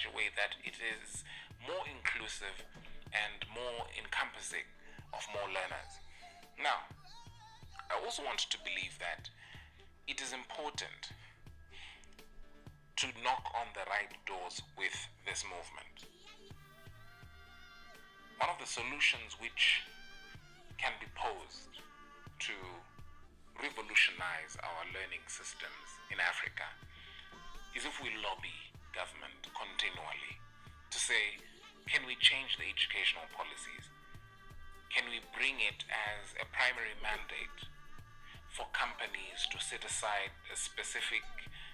such a way that it is more inclusive and more encompassing of more learners. Now, I also want to believe that it is important to knock on the right doors with this movement. One of the solutions which can be posed to revolutionize our learning systems in Africa is if we lobby government continually to say, can we change the educational policies? Can we bring it as a primary mandate for companies to set aside a specific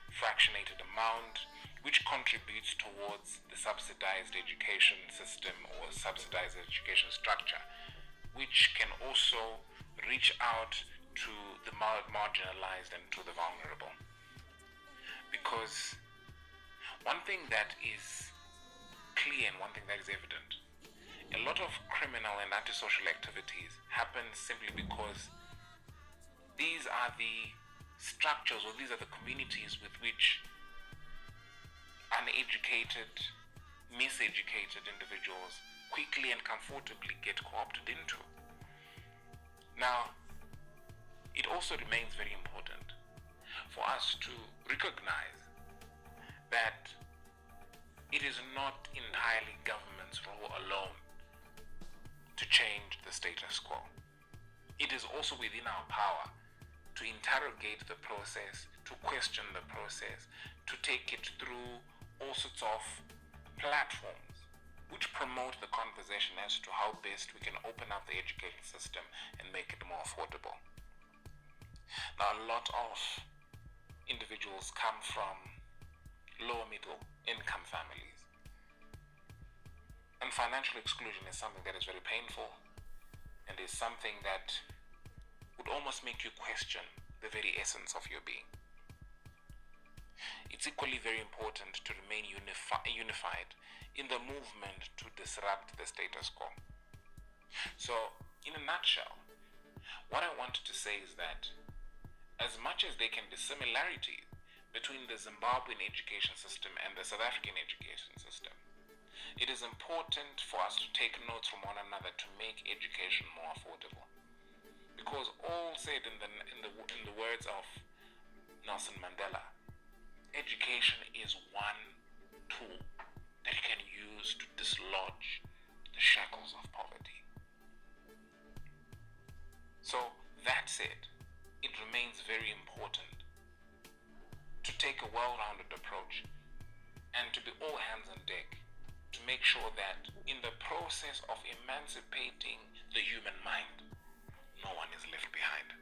fractionated amount which contributes towards the subsidized education system or subsidized education structure, which can also reach out to the marginalized and to the vulnerable? Because one thing that is clear and one thing that is evident, a lot of criminal and antisocial activities happen simply because these are the structures, or these are the communities with which uneducated, miseducated individuals quickly and comfortably get co-opted into. Now, it also remains very important for us to recognize that it is not entirely government's role alone to change the status quo. It is also within our power to interrogate the process, to question the process, to take it through all sorts of platforms which promote the conversation as to how best we can open up the education system and make it more affordable. Now, a lot of individuals come from lower middle income families, and financial exclusion is something that is very painful and is something that would almost make you question the very essence of your being. It's equally very important to remain unified in the movement to disrupt the status quo. So, in a nutshell, what I wanted to say is that as much as there can be similarities between the Zimbabwean education system and the South African education system, it is important for us to take notes from one another to make education more affordable. Because all said in the words of Nelson Mandela, education is one tool that you can use to dislodge the shackles of poverty. So that said, it remains very important to take a well-rounded approach and to be all hands on deck to make sure that in the process of emancipating the human mind, no one is left behind.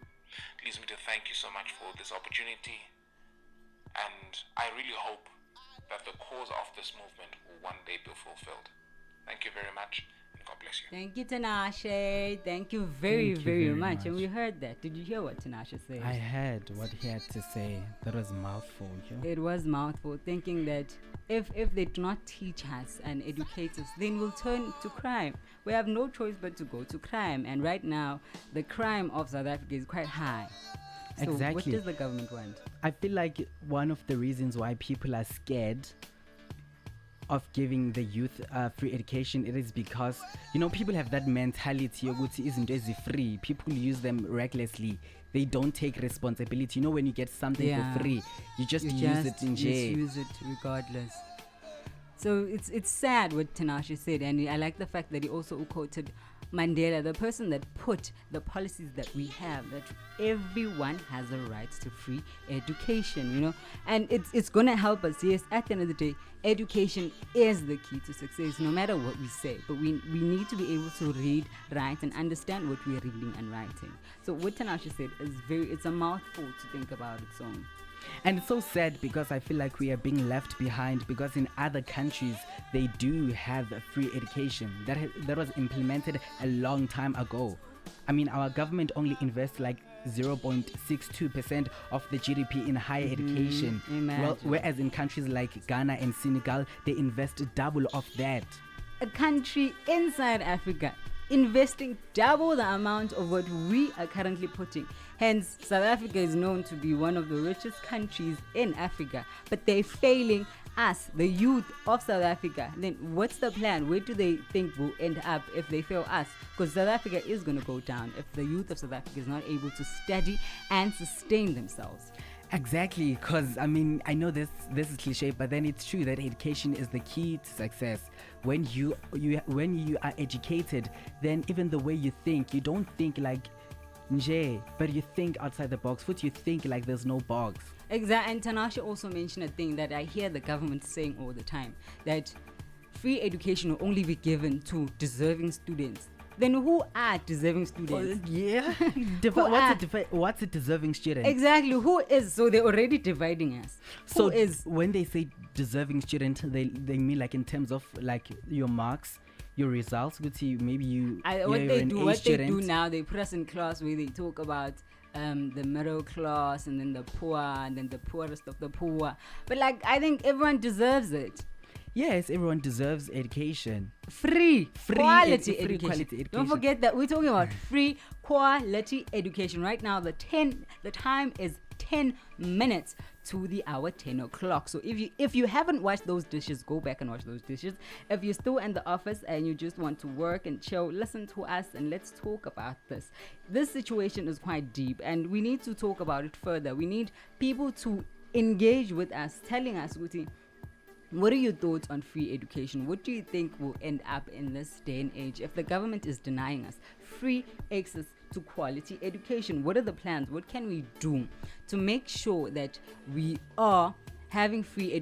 It leaves me to thank you so much for this opportunity, and I really hope that the cause of this movement will one day be fulfilled. Thank you very much, and God bless you. Thank you, Tinashe. Thank you very much. And we heard that. Did you hear what Tinashe said? I heard what he had to say. That was mouthful. Yeah? It was mouthful, thinking that if they do not teach us and educate us, then we'll turn to crime. We have no choice but to go to crime. And right now, the crime of South Africa is quite high. So exactly. What does the government want? I feel like one of the reasons why people are scared of giving the youth free education, it is because, people have that mentality, isn't it free? People use them recklessly. They don't take responsibility. When you get something for free, you just use it in jail. Use it regardless. So it's sad what Tinashe said, and I like the fact that he also quoted Mandela, the person that put the policies that we have, that everyone has a right to free education, and it's going to help us. Yes, at the end of the day, education is the key to success, no matter what we say, but we need to be able to read, write, and understand what we're reading and writing. So what Tinashe said is it's a mouthful to think about its own. And it's so sad because I feel like we are being left behind, because in other countries they do have free education that was implemented a long time ago. I mean, our government only invests like 0.62% of the GDP in higher education. Whereas in countries like Ghana and Senegal, they invest double of that. A country inside Africa investing double the amount of what we are currently putting. Hence, South Africa is known to be one of the richest countries in Africa, but they're failing us, the youth of South Africa, then what's the plan? Where do they think we'll end up if they fail us? Because South Africa is going to go down if the youth of South Africa is not able to study and sustain themselves. Exactly, because I mean, I know this is cliche, but then it's true that education is the key to success. When you are educated, then even the way you think, you don't think like nje, but you think outside the box. What you think like there's no box. Exactly. And Tanasha also mentioned a thing that I hear the government saying all the time, that free education will only be given to deserving students. Then who are deserving students? Yeah. What's a deserving student? Exactly. Who is? So they're already dividing us. So who is? When they say deserving student, they mean like in terms of like your marks, your results. What they do now, they put us in class where they talk about the middle class and then the poor and then the poorest of the poor. But like, I think everyone deserves it. Yes, everyone deserves education. Free quality education. Quality education. Don't forget that we're talking about free quality education. Right now, the time is 10 minutes to the hour 10 o'clock. So if you haven't washed those dishes, go back and wash those dishes. If you're still in the office and you just want to work and chill, listen to us and let's talk about this. This situation is quite deep and we need to talk about it further. We need people to engage with us, telling us, Uti, what are your thoughts on free education? What do you think will end up in this day and age if the government is denying us free access to quality education? What are the plans? What can we do to make sure that we are having free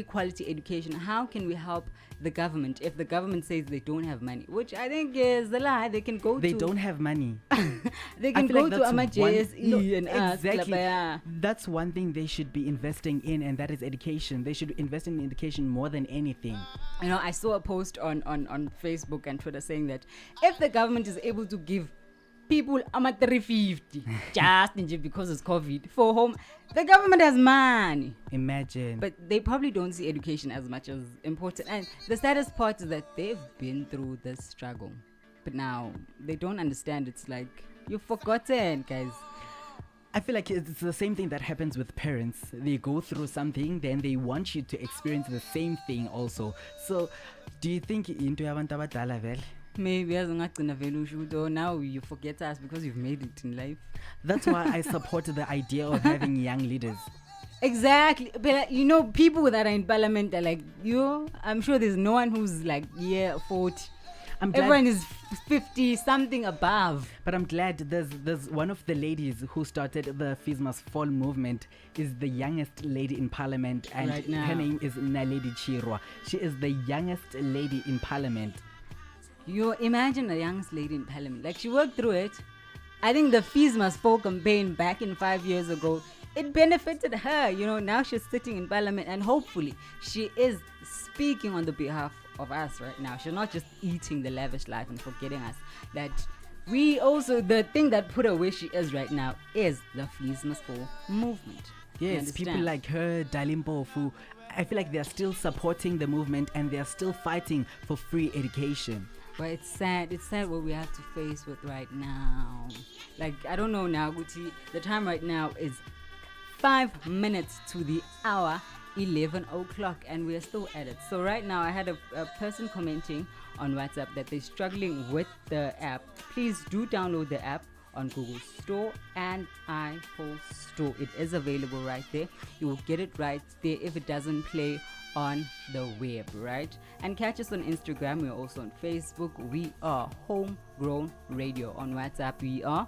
quality education? How can we help the government if the government says they don't have money? Which I think is a lie. They don't have money. They can go to JSE and exactly. That's one thing they should be investing in, and that is education. They should invest in education more than anything. You know, I saw a post on Facebook and Twitter saying that if the government is able to give people 350 just because it's COVID for home, the government has money. Imagine. But they probably don't see education as much as important. And the saddest part is that they've been through this struggle, but now they don't understand. It's like, you've forgotten, guys. I feel like it's the same thing that happens with parents. They go through something, then they want you to experience the same thing also. So do you think into yabantu abadala vele? Maybe as now you forget us because you've made it in life. That's why I support the idea of having young leaders. Exactly. But you know, people that are in parliament are like, I'm sure there's no one who's like 40. Everyone is 50 something above. But I'm glad there's one of the ladies who started the Fees Must Fall movement is the youngest lady in parliament, and right now, her name is Naledi Chirwa. She is the youngest lady in parliament. You imagine the youngest lady in parliament. Like, she worked through it. I think the Fees Must Fall campaign back in 5 years ago, it benefited her. You know, now she's sitting in parliament and hopefully she is speaking on the behalf of us right now. She's not just eating the lavish life and forgetting us. That we also, the thing that put her where she is right now is the Fees Must Fall movement. Yes, people like her, Dalimpofu, I feel like they're still supporting the movement and they're still fighting for free education. But it's sad what we have to face with right now. Like, I don't know now, Guti, the time right now is 5 minutes to the hour 11 o'clock and we're still at it. So right now I had a person commenting on WhatsApp that they're struggling with the app. Please do download the app on Google Store and iPhone Store. It is available right there. You will get it right there if it doesn't play on the web, right? And catch us on Instagram. We're also on Facebook. We are Homegrown Radio. On WhatsApp, we are.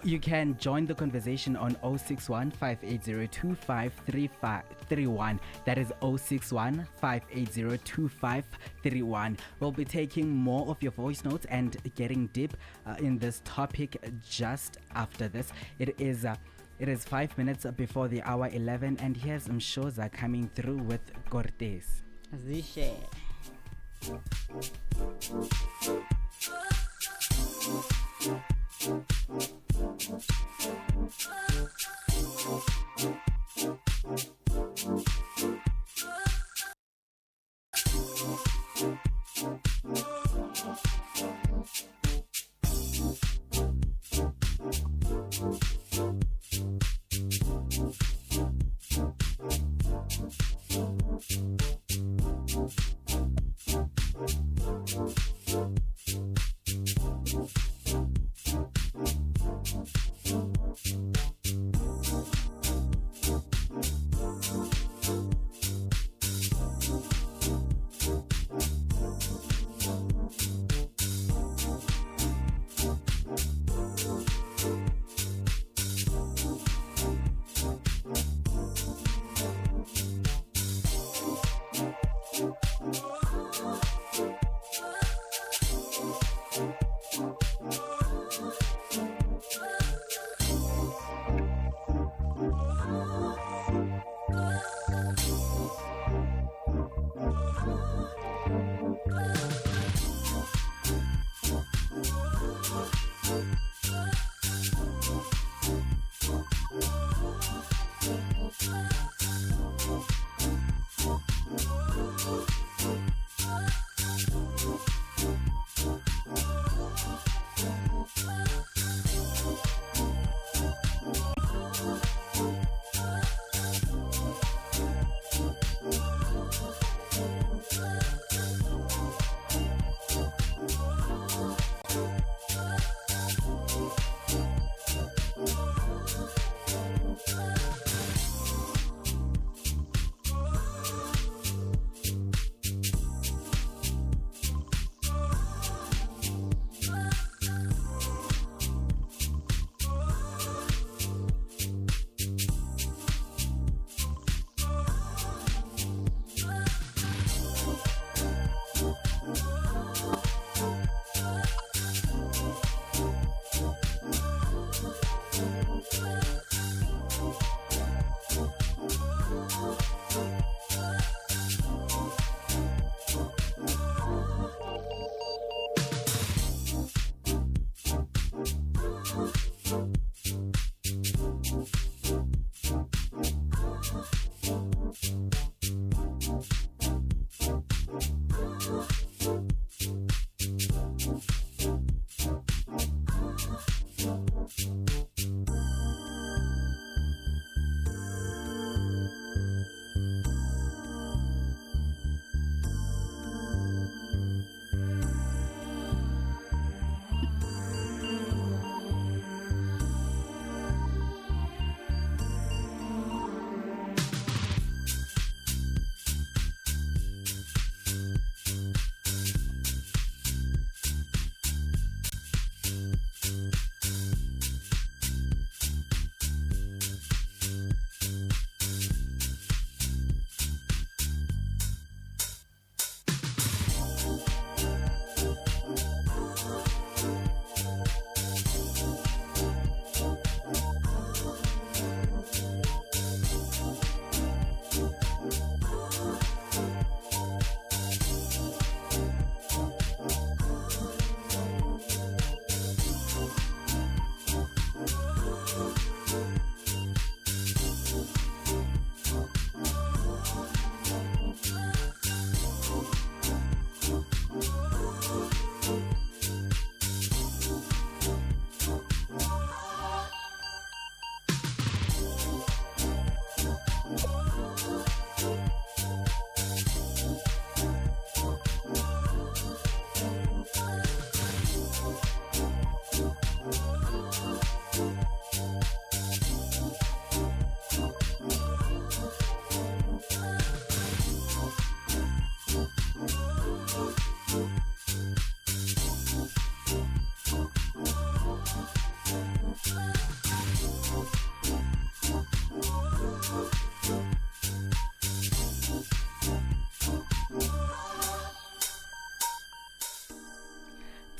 You can join the conversation on 061 580 2531. That is 061 580 2531. We'll be taking more of your voice notes and getting deep in this topic just after this. It is 5 minutes before the hour 11, and here's some shows are coming through with Cortez. Zishe.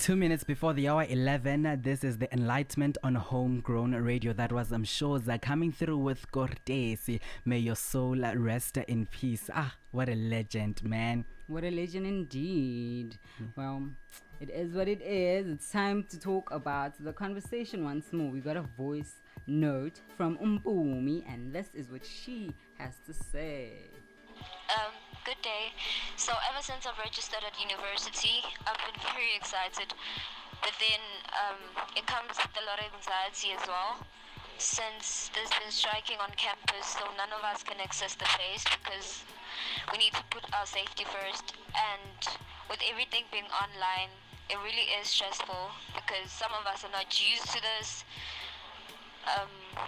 2 minutes before the hour 11, this is the Enlightenment on Homegrown Radio. That was Shoza coming through with Cortesi. May your soul rest in peace. Ah, what a legend, man. What a legend indeed. Well, it is what it is. It's time to talk about the conversation once more. We got a voice note from Umpumi, and this is what she has to say. Good day. So ever since I've registered at university, I've been very excited. But then it comes with a lot of anxiety as well. Since there's been striking on campus, so none of us can access the place because we need to put our safety first. And with everything being online, it really is stressful because some of us are not used to this.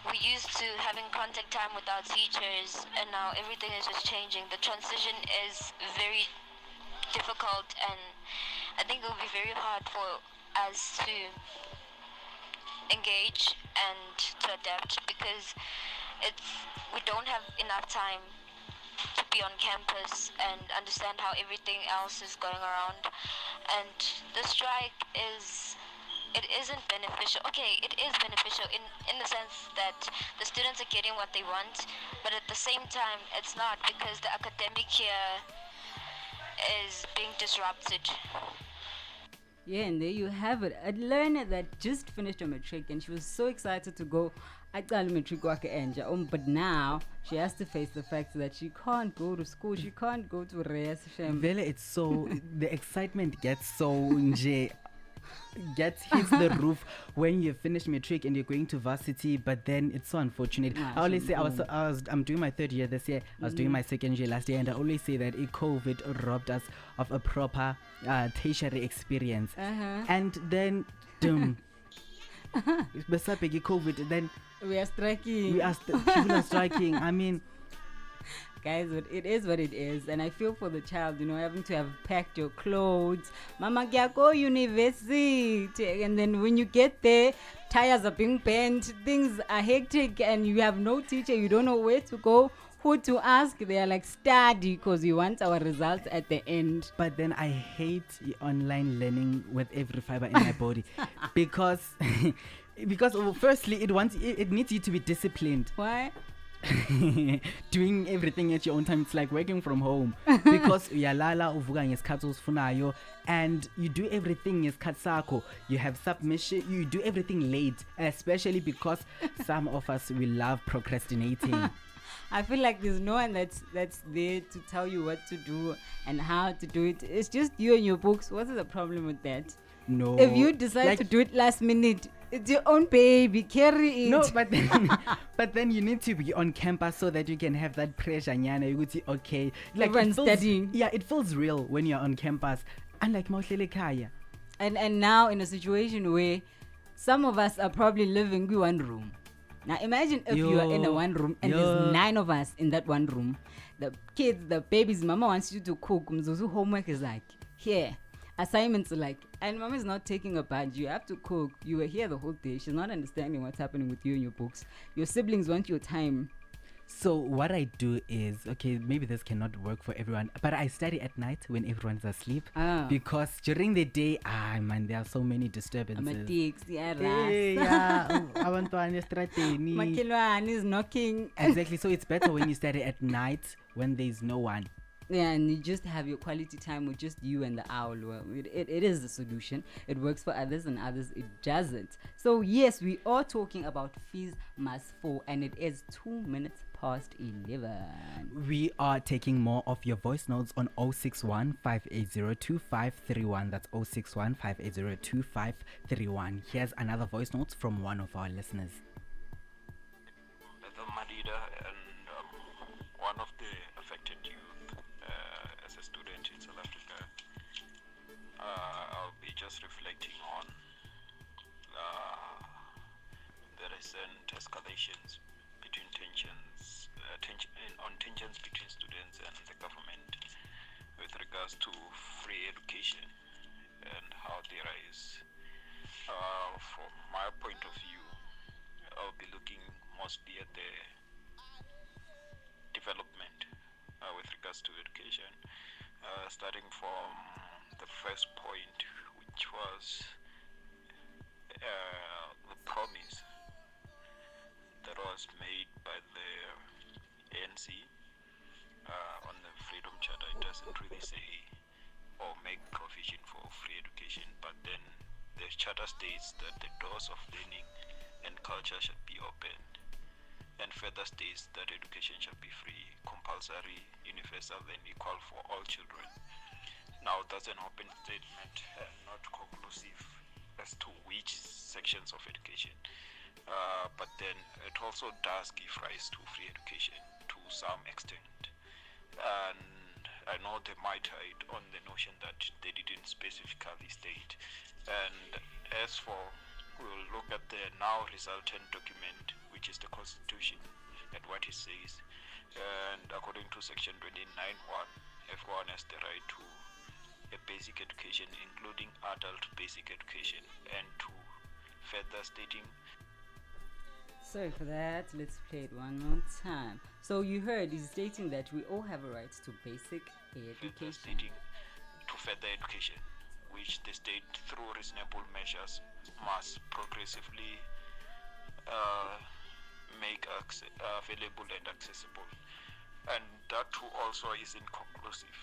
We're used to having contact time with our teachers, and now everything is just changing. The transition is very difficult, and I think it will be very hard for us to engage and to adapt because we don't have enough time to be on campus and understand how everything else is going around. And the strike isn't beneficial. Okay, it is beneficial in the sense that the students are getting what they want, but at the same time it's not, because the academic year is being disrupted. Yeah, and there you have it. A learner that just finished her matric, and she was so excited to go matric but now she has to face the fact that she can't go to school, she can't go to rest. Vele, it's so the excitement gets so hits the roof when you finish matric and you're going to varsity, but then it's so unfortunate. I always say I'm doing my third year this year. I was doing my second year last year, and I always say that COVID robbed us of a proper tertiary experience. And then COVID, then we are striking. People are striking. I mean, guys, but it is what it is, and I feel for the child, having to have packed your clothes, mama go university, and then when you get there, tires are being bent, things are hectic, and you have no teacher, you don't know where to go, who to ask. They are like, study, because we want our results at the end. But then I hate online learning with every fiber in my body because firstly it needs you to be disciplined. Why? Doing everything at your own time. It's like working from home because uyalala uvuka ngesikhathi osifunayo, and you do everything ngesikhathi sakho. You have submission, you do everything late, especially because some of us, we love procrastinating. I feel like there's no one that's there to tell you what to do and how to do it. It's just you and your books. What's the problem with that? No, if you decide to do it last minute, it's your own baby, carry it. No, but then you need to be on campus so that you can have that pressure, nyana. You would say, okay, like everyone's studying. Yeah, it feels real when you're on campus. Unlike Mauhlele Kaya. And now in a situation where some of us are probably living in one room. Now imagine if you are in a one room and there's 9 of us in that one room. The kids, the babies, mama wants you to cook. Mzuzu homework is like, here. Assignments are like, and mama is not taking a badge. You have to cook. You were here the whole day. She's not understanding what's happening with you and your books. Your siblings want your time. So what I do is, okay, maybe this cannot work for everyone, but I study at night when everyone's asleep. Because during the day, man, there are so many disturbances. Makilwan is knocking. Exactly. So it's better when you study at night when there's no one. Yeah, and you just have your quality time with just you and the owl. Well, it is the solution. It works for others, and others it doesn't. So yes, we are talking about fees must fall, and it is 2 minutes past 11. We are taking more of your voice notes on 061 580 2531. That's 061 580 2531. Here's another voice note from one of our listeners. The Madida and one of the affected youth as a student in South Africa. I'll be just reflecting on the recent escalations between tensions between students and the government with regards to free education and how there is, from my point of view, I'll be looking mostly at the development with regards to education, starting from the first point, which was the promise that was made by the ANC on the Freedom Charter. It doesn't really say or make provision for free education, but then the charter states that the doors of learning and culture should be opened, and further states that education should be free, compulsory, universal, and equal for all children. Now, that's an open statement and not conclusive as to which sections of education, but then it also does give rise to free education to some extent. And I know they might hide on the notion that they didn't specifically state. And as for, we'll look at the now resultant document, which is the Constitution, and what it says. And according to Section 29(1), everyone has the right to a basic education, including adult basic education, and to further stating. Sorry for that. Let's play it one more time. So you heard he's stating that we all have a right to basic Further education. stating to further education, which the state, through reasonable measures, must progressively make available and accessible. And that too also is inconclusive.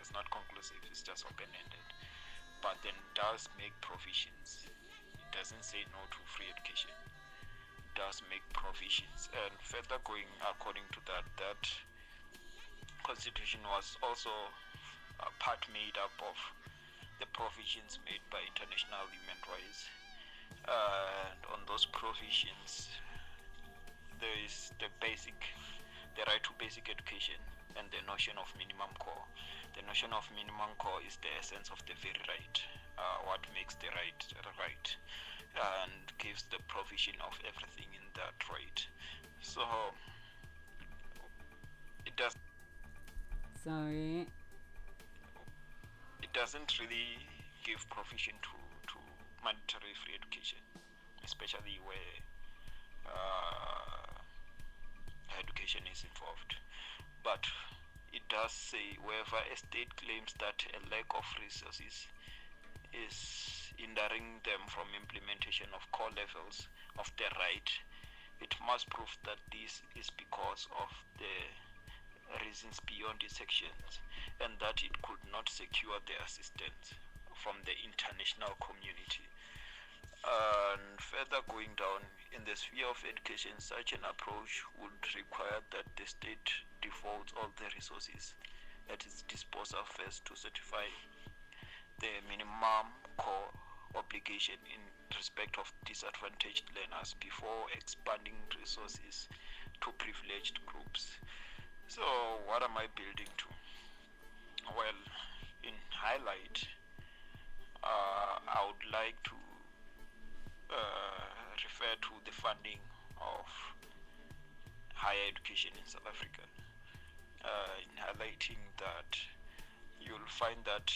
It's not conclusive, it's just open-ended. But then does make provisions. It doesn't say no to free education. It does make provisions. And further going according to that, that Constitution was also part made up of the provisions made by international human rights. And on those provisions, there is the right to basic education and the notion of minimum core. The notion of minimum core is the essence of the very right, what makes the right, and gives the provision of everything in that right. So it does. Sorry. It doesn't really give provision to mandatory free education, especially where education is involved. But it does say wherever a state claims that a lack of resources is hindering them from implementation of core levels of their right, it must prove that this is because of the reasons beyond its sections, and that it could not secure the assistance from the international community. And further going down in the sphere of education, such an approach would require that the state devotes all the resources at its disposal first to certify the minimum core obligation in respect of disadvantaged learners before expanding resources to privileged groups. So what am I building to? Well, in highlight, I would like to refer to the funding of higher education in South Africa. In highlighting that, you'll find that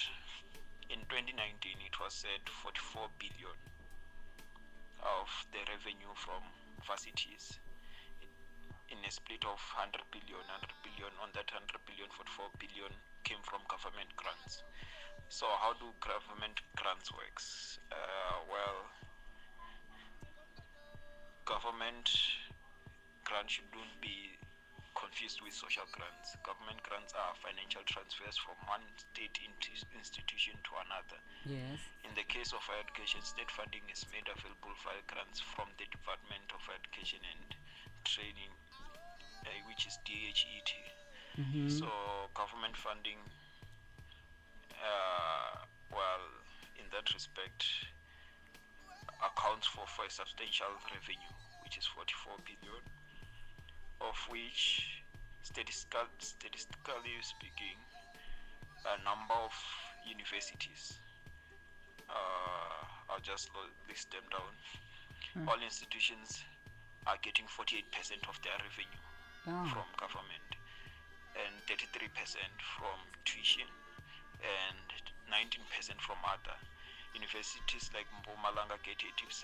in 2019 it was said 44 billion of the revenue from varsities in a split of 100 billion. On that 100 billion, 44 billion came from government grants. So how do government grants works? Well, government grants shouldn't be confused with social grants. Government grants are financial transfers from one state institution to another. Yes. In the case of higher education, state funding is made available via grants from the Department of Education and Training, which is DHET. Mm-hmm. So government funding, well, in that respect, accounts for a substantial revenue, which is 44 billion, of which, statistically speaking, a number of universities, I'll just list them down. All institutions are getting 48% of their revenue from government, and 33% from tuition, and 19% from other. Universities like Mpumalanga get 87%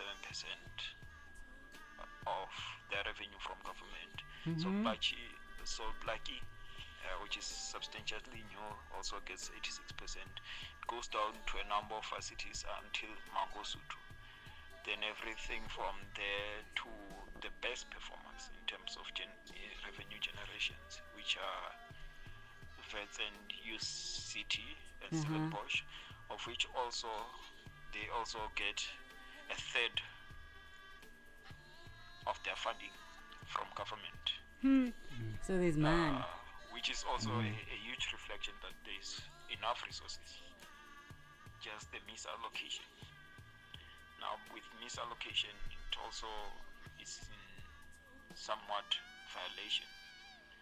of their revenue from government. So Blackie which is substantially new, also gets 86%. It goes down to a number of cities until Mangosuthu. Then everything from there to the best performers in terms of revenue generations, which are Vets and UCT and Stellenbosch, of which also they also get a third of their funding from government. So there's man. Which is also a huge reflection that there's enough resources, just the misallocation. Now with misallocation, it also is in somewhat violation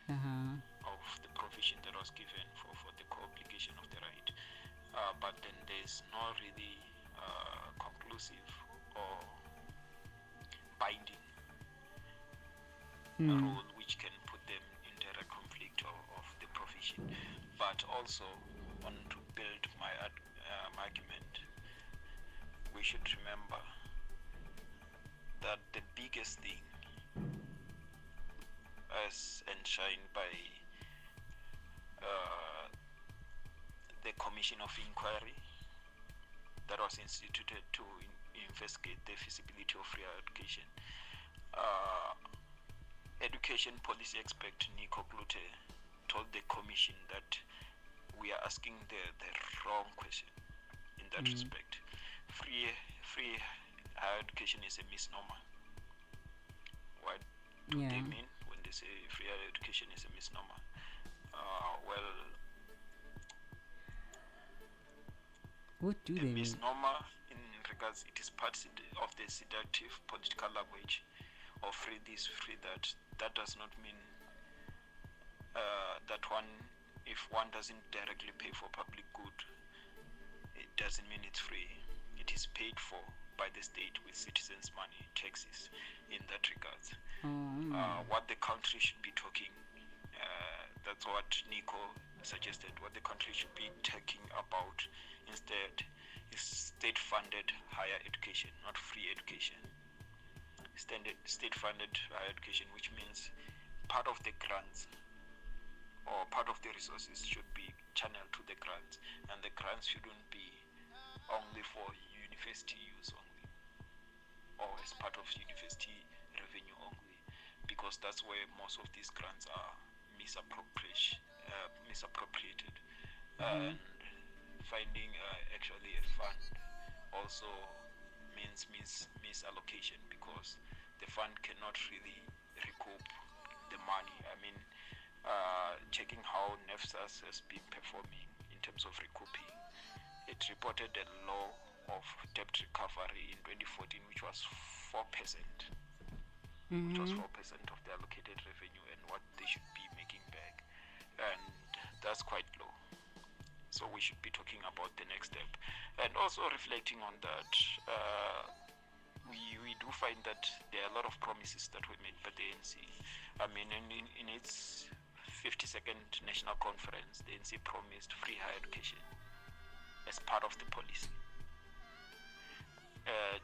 of the provision that was given for the co-obligation of the right. But then there's no really conclusive or binding rule which can put them in direct conflict of the provision. But also, on to build my argument, we should remember that the biggest thing, as enshrined by the Commission of Inquiry that was instituted to investigate the feasibility of free education, education policy expert Nico Glute told the commission that we are asking the wrong question in that respect. Free higher education is a misnomer. What do they mean when they say free higher education is a misnomer? Well, What do they mean? Misnomer in regards, it is part of the seductive political language of free this, free that. That does not mean that one, if one doesn't directly pay for public good, it doesn't mean it's free. It is paid for by the state with citizens' money, taxes, in that regard. What the country should be talking, that's what Nico suggested, what the country should be talking about instead is state-funded higher education, not free education. State-funded higher education, which means part of the grants or part of the resources should be channeled to the grants, and the grants shouldn't be only for university use only, or as part of university revenue only, because that's where most of these grants are misappropriated. And finding actually a fund also means misallocation, because the fund cannot really recoup the money. I mean, checking how NEFSAS has been performing in terms of recouping, it reported a low of debt recovery in 2014, which was 4%, which was 4% of the allocated revenue and what they should be making back, and that's quite low. So we should be talking about the next step, and also reflecting on that. We do find that there are a lot of promises that were made by the ANC. I mean, in its 52nd national conference, the ANC promised free higher education as part of the policy.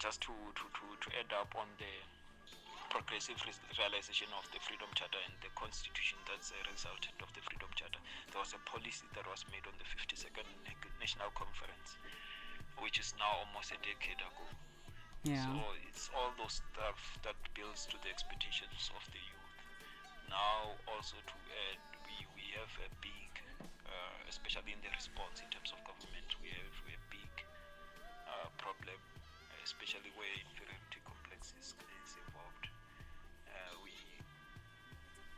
Just to add up on the progressive realization of the Freedom Charter and the Constitution that's a resultant of the Freedom Charter, there was a policy that was made on the 52nd National Conference, which is now almost a decade ago. Yeah. So it's all those stuff that builds to the expectations of the youth. Now also to add, we have a big, especially in the response in terms of government, we have a big problem, especially where inferiority complex is involved.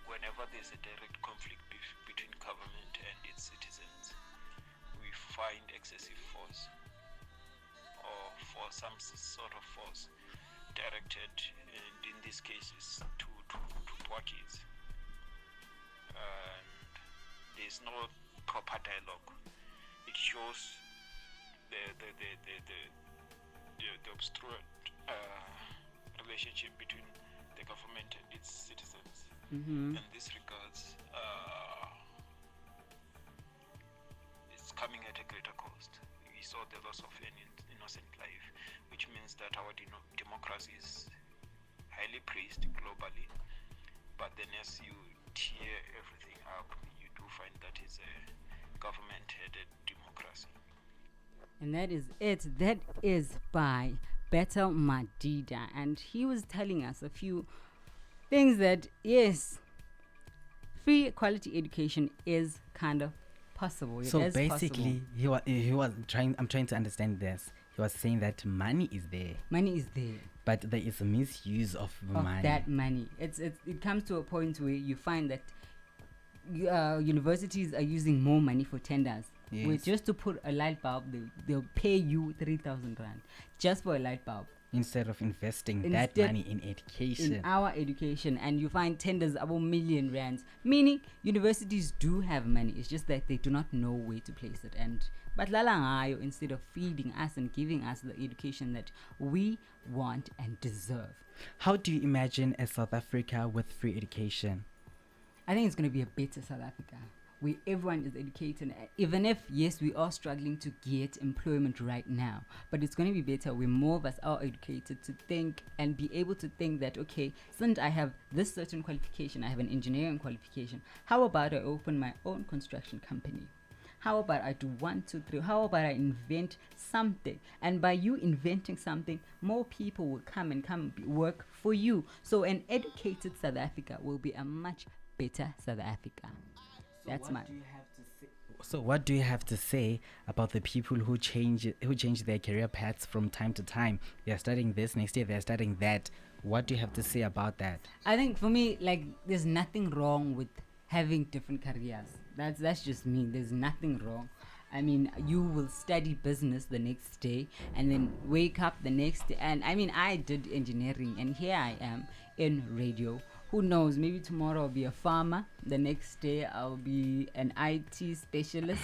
Whenever there's a direct conflict between government and its citizens, we find excessive force, or for some sort of force directed, and in these cases to poor kids. And there's no proper dialogue. It shows the obstrued relationship between the government and its citizens. In this regards, it's coming at a greater cost. We saw the loss of an innocent life, which means that our democracy is highly praised globally, but then as you tear everything up, you do find that is a government-headed democracy. And that is it. That is by Better Madida. And he was telling us a few things that, yes, free quality education is kind of possible. It So is basically, possible. he was trying. I'm trying to understand this. He was saying that money is there, Money is there. but there is a misuse of Of money. that money. It comes to a point where you find that universities are using more money for tenders. Where Yes. just to put a light bulb, they'll pay you 3,000 rand just for a light bulb. Instead of investing that Instead- money in education. In our education, and you find tenders about million rands, meaning universities do have money. It's just that they do not know where to place it. And but lalangayo, instead of feeding us and giving us the education that we want and deserve. How do you imagine a South Africa with free education? I think it's going to be a better South Africa where everyone is educated, even if, yes, we are struggling to get employment right now, but it's going to be better where more of us are educated to think and be able to think that, okay, since I have this certain qualification, I have an engineering qualification, how about I open my own construction company? How about I do 1, 2, 3? How about I invent something? And by you inventing something, more people will come work for you. So an educated South Africa will be a much better South Africa. That's my. So what do you have to say about the people who change their career paths from time to time? They're studying this, next year they're studying that. What do you have to say about that? I think for me, like, there's nothing wrong with having different careers. That's just me. There's nothing wrong. I mean, you will study business the next day and then wake up the next day. And I mean, I did engineering and here I am in radio. Who knows? Maybe tomorrow I'll be a farmer. The next day I'll be an IT specialist.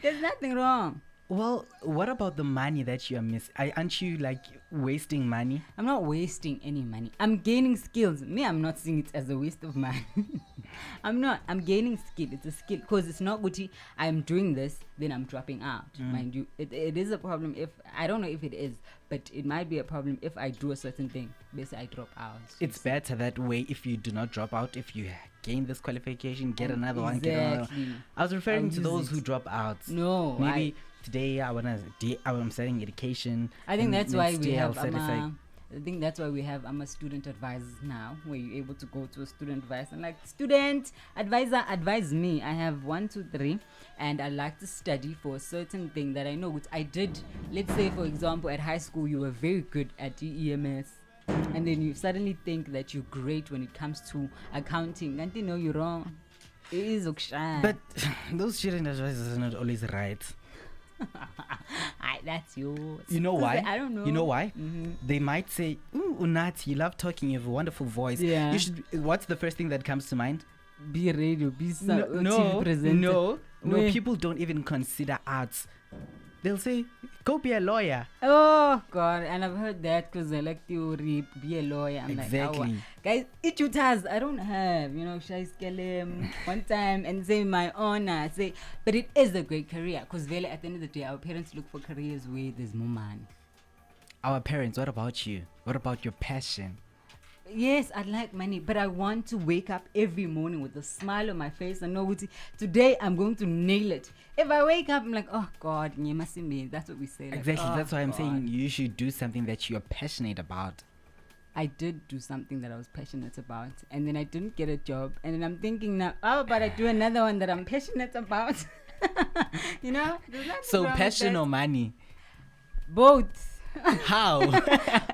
There's nothing wrong. Well, what about the money that you are missing? Aren't you like wasting money? I'm not wasting any money. I'm gaining skills. Me, I'm not seeing it as a waste of money. I'm not. I'm gaining skill. It's a skill. Because it's not good. I'm doing this, then I'm dropping out. Mind you, it is a problem if, I don't know if it is, but it might be a problem if I do a certain thing. Basically, I drop out. It's better that way if you do not drop out. If you gain this qualification, get another one, get another one. I was referring I'll to use those it. who drop out. No, Maybe today I'm studying education. I think and that's why next we year I'll have. set aside- I think that's why we have student advisors now, where you're able to go to a student advisor and like, student advisor, advise me. I have 1, 2, 3, and I like to study for a certain thing that I know, which I did. Let's say, for example, at high school, you were very good at EMS. And then you suddenly think that you're great when it comes to accounting. And you know you're wrong. It is okay. But those student advisors are not always right. That's yours. You know why? I don't know. You know why? Mm-hmm. They might say, "Ooh, Unati, you love talking. You have a wonderful voice. Yeah. You should." What's the first thing that comes to mind? Be radio, be TV No, presenter. no. Wait. People don't even consider arts. They'll say, "Go be a lawyer." Oh God, and I've heard that because they like theory, be a lawyer. I'm Exactly. like, guys, it you has. I don't have, Shai Skelem one time and say my honor. Say, but it is a great career because really at the end of the day, our parents look for careers where there's more money. Our parents, what about you? What about your passion? Yes, I like money, but I want to wake up every morning with a smile on my face and know today I'm going to nail it. If I wake up, I'm like, oh God, that's what we say. Like, Exactly. oh, That's why I'm God. saying you should do something that you're passionate about. I did do something that I was passionate about, and then I didn't get a job, and then I'm thinking now, oh, but I do another one that I'm passionate about. There's nothing So wrong with passion that. or money? Both. How?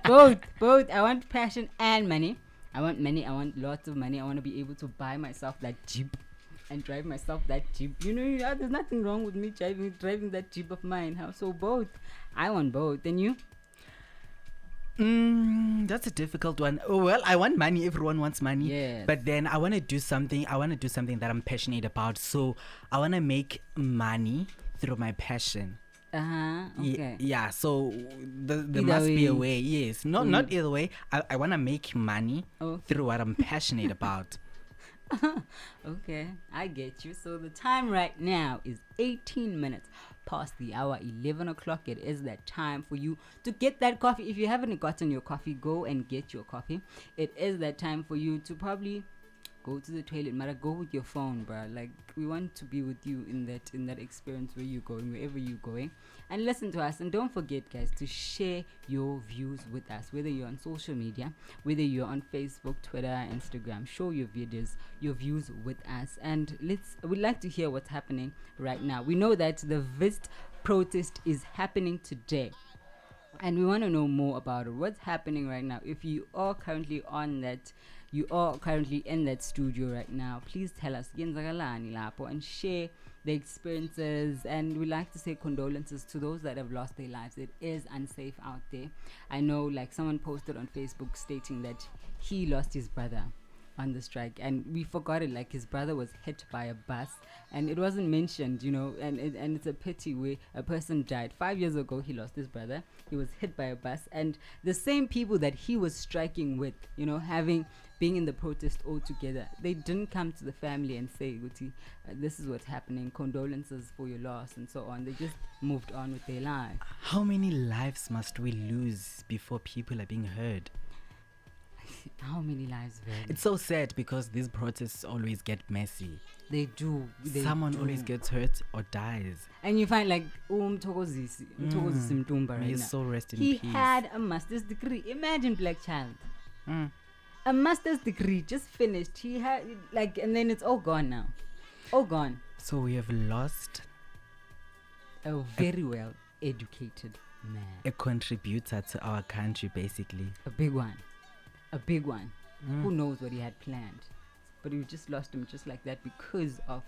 both. I want passion and money. I want money. I want lots of money. I want to be able to buy myself that Jeep and drive myself that Jeep. There's nothing wrong with me driving that Jeep of mine. So both. I want both. And you? That's a difficult one. Oh, well, I want money. Everyone wants money. Yes. But then I want to do something. That I'm passionate about. So I want to make money through my passion. Okay. Yeah. So there Either must be a way. way. Yes. Not either way. I want to make money through what I'm passionate about. Okay, I get you. So the time right now is 18 minutes past the hour, 11 o'clock. It is that time for you to get that coffee. If you haven't gotten your coffee, go and get your coffee. It is that time for you to probably go to the toilet, Mara, go with your phone, bruh. Like, we want to be with you in that experience where you're going, wherever you're going, and listen to us. And don't forget, guys, to share your views with us, whether you're on social media, whether you're on Facebook, Twitter, Instagram. Show your videos, your views with us, and we'd like to hear what's happening right now. We know that the VIST protest is happening today, and we want to know more about it. What's happening right now? If you are currently in that studio right now, please tell us and share the experiences. And we like to say condolences to those that have lost their lives. It is unsafe out there. I know, like, someone posted on Facebook stating that he lost his brother on the strike, and we forgot it. Like, his brother was hit by a bus, and it wasn't mentioned, and it's a pity where a person died. 5 years ago, he lost his brother. He was hit by a bus, and the same people that he was striking with, being in the protest all together, they didn't come to the family and say, Guti, this is what's happening, condolences for your loss, and so on. They just moved on with their lives. How many lives must we lose before people are being heard? How many lives, really? It's so sad because these protests always get messy. They do. Someone always gets hurt or dies. And you find, like, Mthokozisi Mtumba right May his now. soul rest in He peace. had a master's degree. Imagine, black child. A master's degree just finished. He had, like, and then it's all gone now. All gone. So we have lost A very well educated man. a contributor to our country, basically. A big one. Who knows what he had planned? But we just lost him just like that because of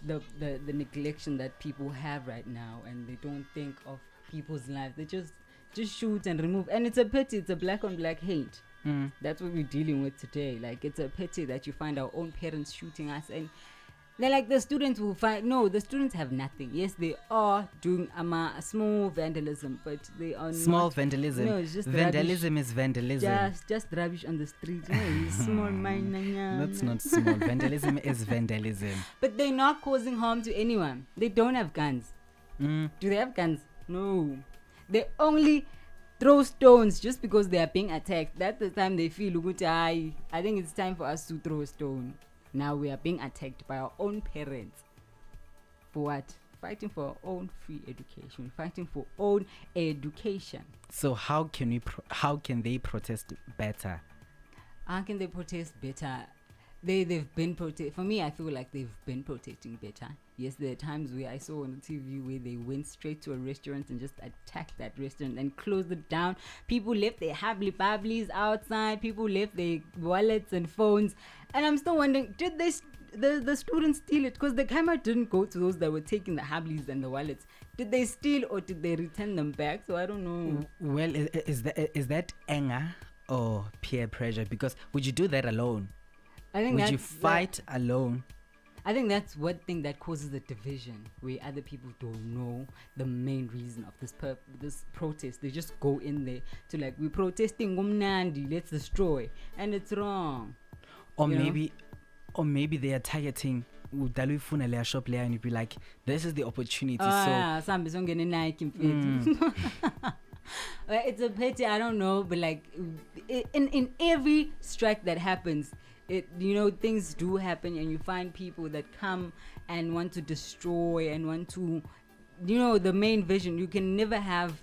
the neglection that people have right now, and they don't think of people's lives. They just shoot and remove. And it's a pity. It's a black on black hate. That's what we're dealing with today. Like, it's a pity that you find our own parents shooting us, and they're like, the students will find. No, the students have nothing. Yes, they are doing a small vandalism, but they are Small not, vandalism. No, it's just vandalism rubbish. is vandalism. Just rubbish on the street. It's small minor. That's not small. Vandalism is vandalism. But they're not causing harm to anyone. They don't have guns. Do they have guns? No. They only throw stones just because they are being attacked. That's the time they feel, I think it's time for us to throw a stone. Now we are being attacked by our own parents. For what? Fighting for our own free education. Fighting for own education. So how can they protest better? How can they protest better? They've been for me, I feel like they've been protesting better. Yes, there are times where I saw on the TV where they went straight to a restaurant and just attacked that restaurant and closed it down. People left their habli bablis outside. People left their wallets and phones. And I'm still wondering, did the students steal it? Because the camera didn't go to those that were taking the hablis and the wallets. Did they steal or did they return them back? So I don't know. Well, is that anger or peer pressure? Because would you do that alone? I think would you fight alone? I think that's one thing that causes the division, where other people don't know the main reason of this protest. They just go in there to, like, we're protesting Gumnandi, let's destroy, and it's wrong. Or maybe they are targeting Udalufuna shop layer and you'd be like, this is the opportunity. It's a pity, I don't know, but like in every strike that happens, things do happen, and you find people that come and want to destroy and want to, the main vision. You can never have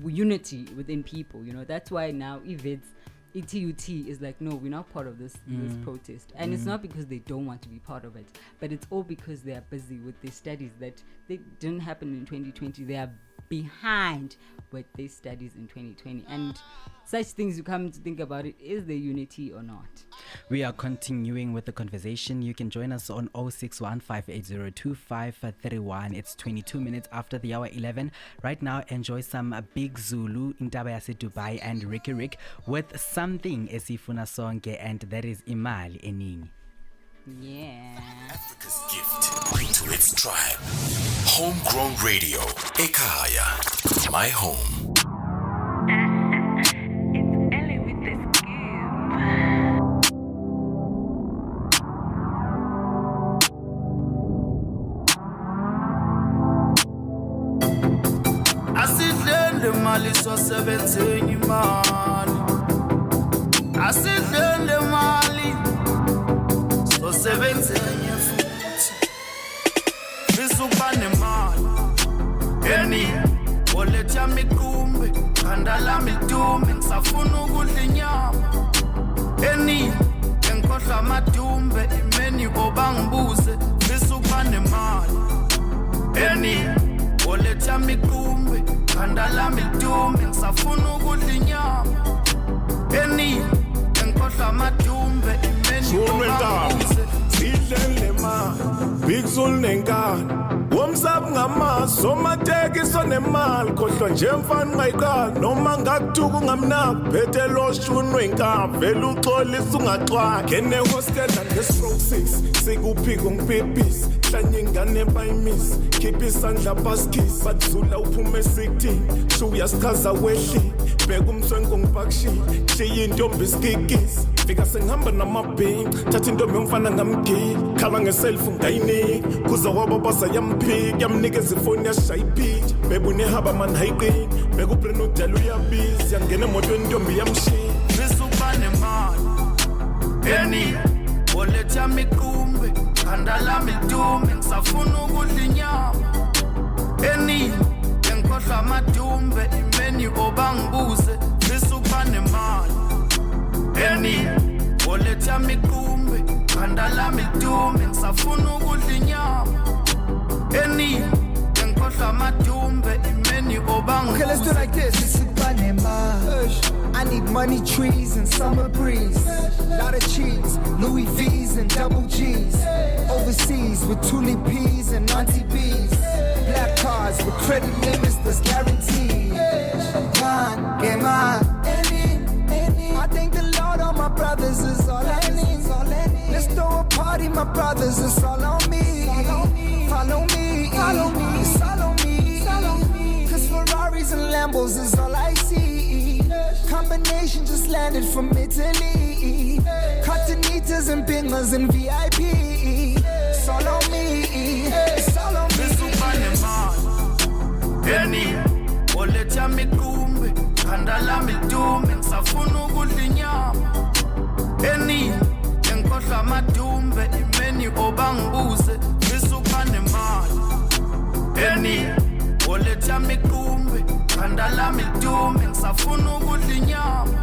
unity within people. That's why now ETUT is like, no, we're not part of this protest. And it's not because they don't want to be part of it, but it's all because they are busy with their studies that they didn't happen in 2020. They are behind with their studies in 2020. And such things, you come to think about it, is there unity or not? We are continuing with the conversation. You can join us on 0615802531. It's 22 minutes after the hour 11. Right now, enjoy some Big Zulu, Intaba Yase Dubai, and Ricky Rick with something esifuna sonke, and that is Imali Eningi. Yeah. Africa's gift to its tribe. Homegrown Radio. Ekaya. My home. It's Ellie with the scoop. Asidlele mali sosebenzenyi mali. Asidlele mali. ngizosebenzenye futhi fisa ukuba nemali eningi wallet yami iqumbe khanda lami lidume ngisafuna ukudla inyama eningi engikhohlwa amadumbe imeni obangibuze fisa ukuba nemali eningi wallet yami iqumbe khanda lami lidume ngisafuna ukudla inyama eningi engikhohlwa amadumbe imeni obangibuze sidlele ma big zul nenkani womsab ngamaso somatekiso nemali khohlwa nje mfana ungayiqali noma ngakuthuka ungamnaki phethe lo shunu wenkabi vele uxolisa ungaxwaki kene hostel ngestroke 6 sikuphiko ngiphephisi hlanye ingane bayimisi khipha isandla baskisi badlula uphume 16 sho uyasichaza wehli bheka umswenko ngipakishile hliye intombi isikikisi fika sengihamba namabhingi thatha intombi yomfana ngamgili khala ngeselfu ngayiniki kuza wabo basa yamphiki yamnikeza ifoni yashaya iphitsha bebe unehaba mani hayiqini beka ubreno udala uyabiza yangena emotweni intombi yamshiya fisa ukuba nemali eningi wallet yami iqumbe khanda lami lidume ngisafuna ukudla inyama eningi engikhohlwa amadumbe imeni obangibuze fisa ukuba nemali eningi wallet yami iqumbe khanda lami lidume ngisafuna ukudla inyama eningi engikhohlwa amadumbe imeni obangibuze. Okay, let's do it like this. It's ukuba nemali. I need money trees and summer breeze. Lot of cheese, Louis V's and double G's. Overseas with Tully P's and Auntie B's. Black cars with credit limits that's guaranteed. Mine, get mine. I thank the Lord, all my brothers is all I need. Let's throw a party, my brothers, it's all on me. Follow me, it's all on me. Cause Ferraris and Lambos is all I see. Combination just landed from Italy. Cottonitas and pingers and VIP. It's all on me, it's all on me. Eningi wallet yami iqumbe khanda lami lidume ngisafuna ukudla inyama eningi engikhohlwa amadumbe imeni obangibuze fisa ukuba nemali eningi wallet yami iqumbe khanda lami lidume ngisafuna ukudla inyama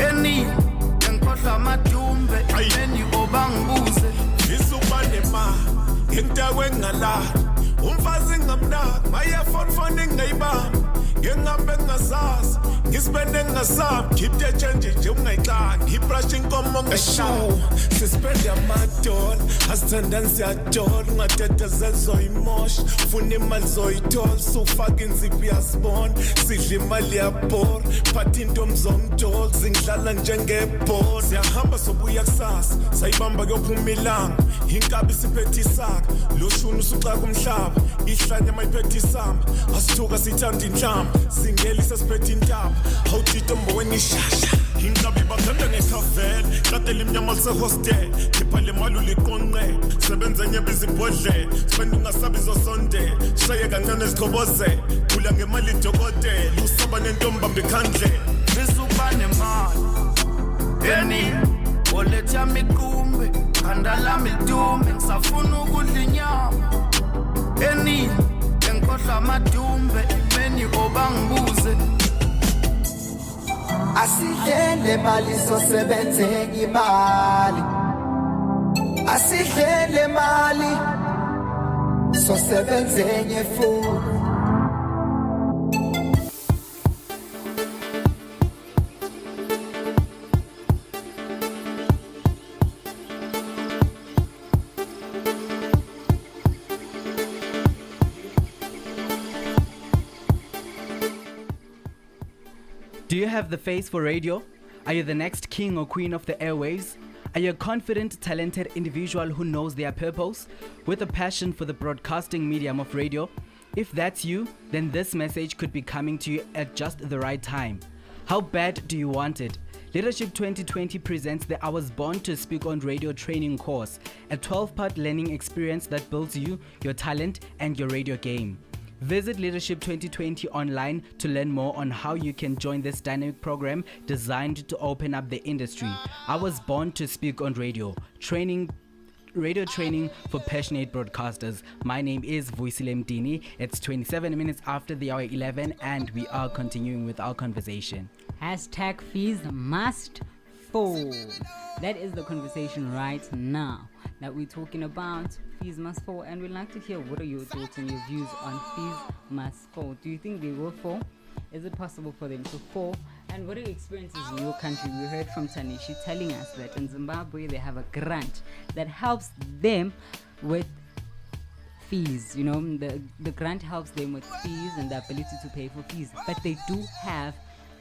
eningi engikhohlwa amadumbe imeni obangibuze fisa ukuba nemali ngentawe engalali umfazi ngamnaki mayefoni ngayibamba ngihambe ngazazi ngisipende ngasabi keep the change nje ungayixani ibrush inkomo ngeshawu sispende amadol asithandani siyadola ungateta zezoyimosha funa imali zoyithola sufaka inziphi yasibona sidla imali yabhora phathi intombi zomdol zingidlala njengebhola siyahamba sobuya kusasa sayibamba kuyophuma ilanga inkabi siphethe isaka lo shunu usuxaka umhlaba ihlanya mayiphethe isamba asithuka sithanda inhlamba singelisa siphethe intaba awuthitombo wenishasha inkabi bakhanda ngekhavela kade limnyama lisehostel khipha le mali uliqonqe sebenza nyebe izibhodlela sipenda ungasabi zosondela shaye kancane zichobozela khula ngemali idokotela usaba nentombi bamba ikhandlela fisa ukuba nemali eningi wallet yami iqumbe khanda lami lidume ngisafuna ukudla inyama eningi engikhohlwa amadumbe imeni obangibuze Asidlele mali sosebenze imali. Asidlele mali sosebenze futhi. Do you have the face for radio? Are you the next king or queen of the airwaves? Are you a confident, talented individual who knows their purpose, with a passion for the broadcasting medium of radio? If that's you, then this message could be coming to you at just the right time. How bad do you want it? Leadership 2020 presents the I Was Born to Speak on Radio training course, a 12-part learning experience that builds you, your talent, and your radio game. Visit Leadership 2020 online to learn more on how you can join this dynamic program designed to open up the industry. I Was Born to Speak on Radio training radio training for passionate broadcasters. My name is Voisilem Dini. It's 27 minutes after the hour 11 and we are continuing with our conversation. Hashtag fees must fall. That is the conversation right now that we're talking about. Fees must fall, and we'd like to hear what are your thoughts and your views on fees must fall. Do you think they will fall? Is it possible for them to fall? And what are your experiences in your country? We heard from Tanishi telling us that in Zimbabwe they have a grant that helps them with fees. You know, the grant helps them with fees and the ability to pay for fees. But they do have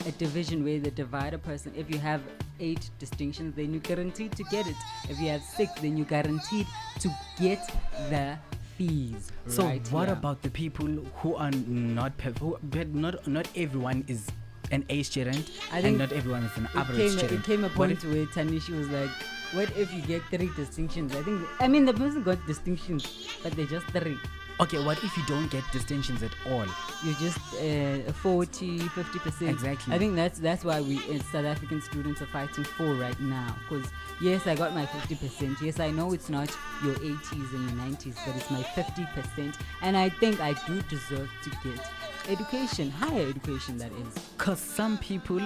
a division where they divide a person. If you have 8 distinctions, then you're guaranteed to get it. If you have 6, then you're guaranteed to get the fees. So right what here. about the people who are not not everyone is an A student I and think not everyone is an average student? It came a What point where Tanishi was like, what if you get 3 distinctions? I mean the person got distinctions, but they're just 3. Okay, what if you don't get distinctions at all? You're just 40, 50%. Exactly. I think that's why we South African students are fighting for right now. Because yes, I got my 50%. Yes, I know it's not your 80s and your 90s, but it's my 50%. And I think I do deserve to get education, higher education that is. Because some people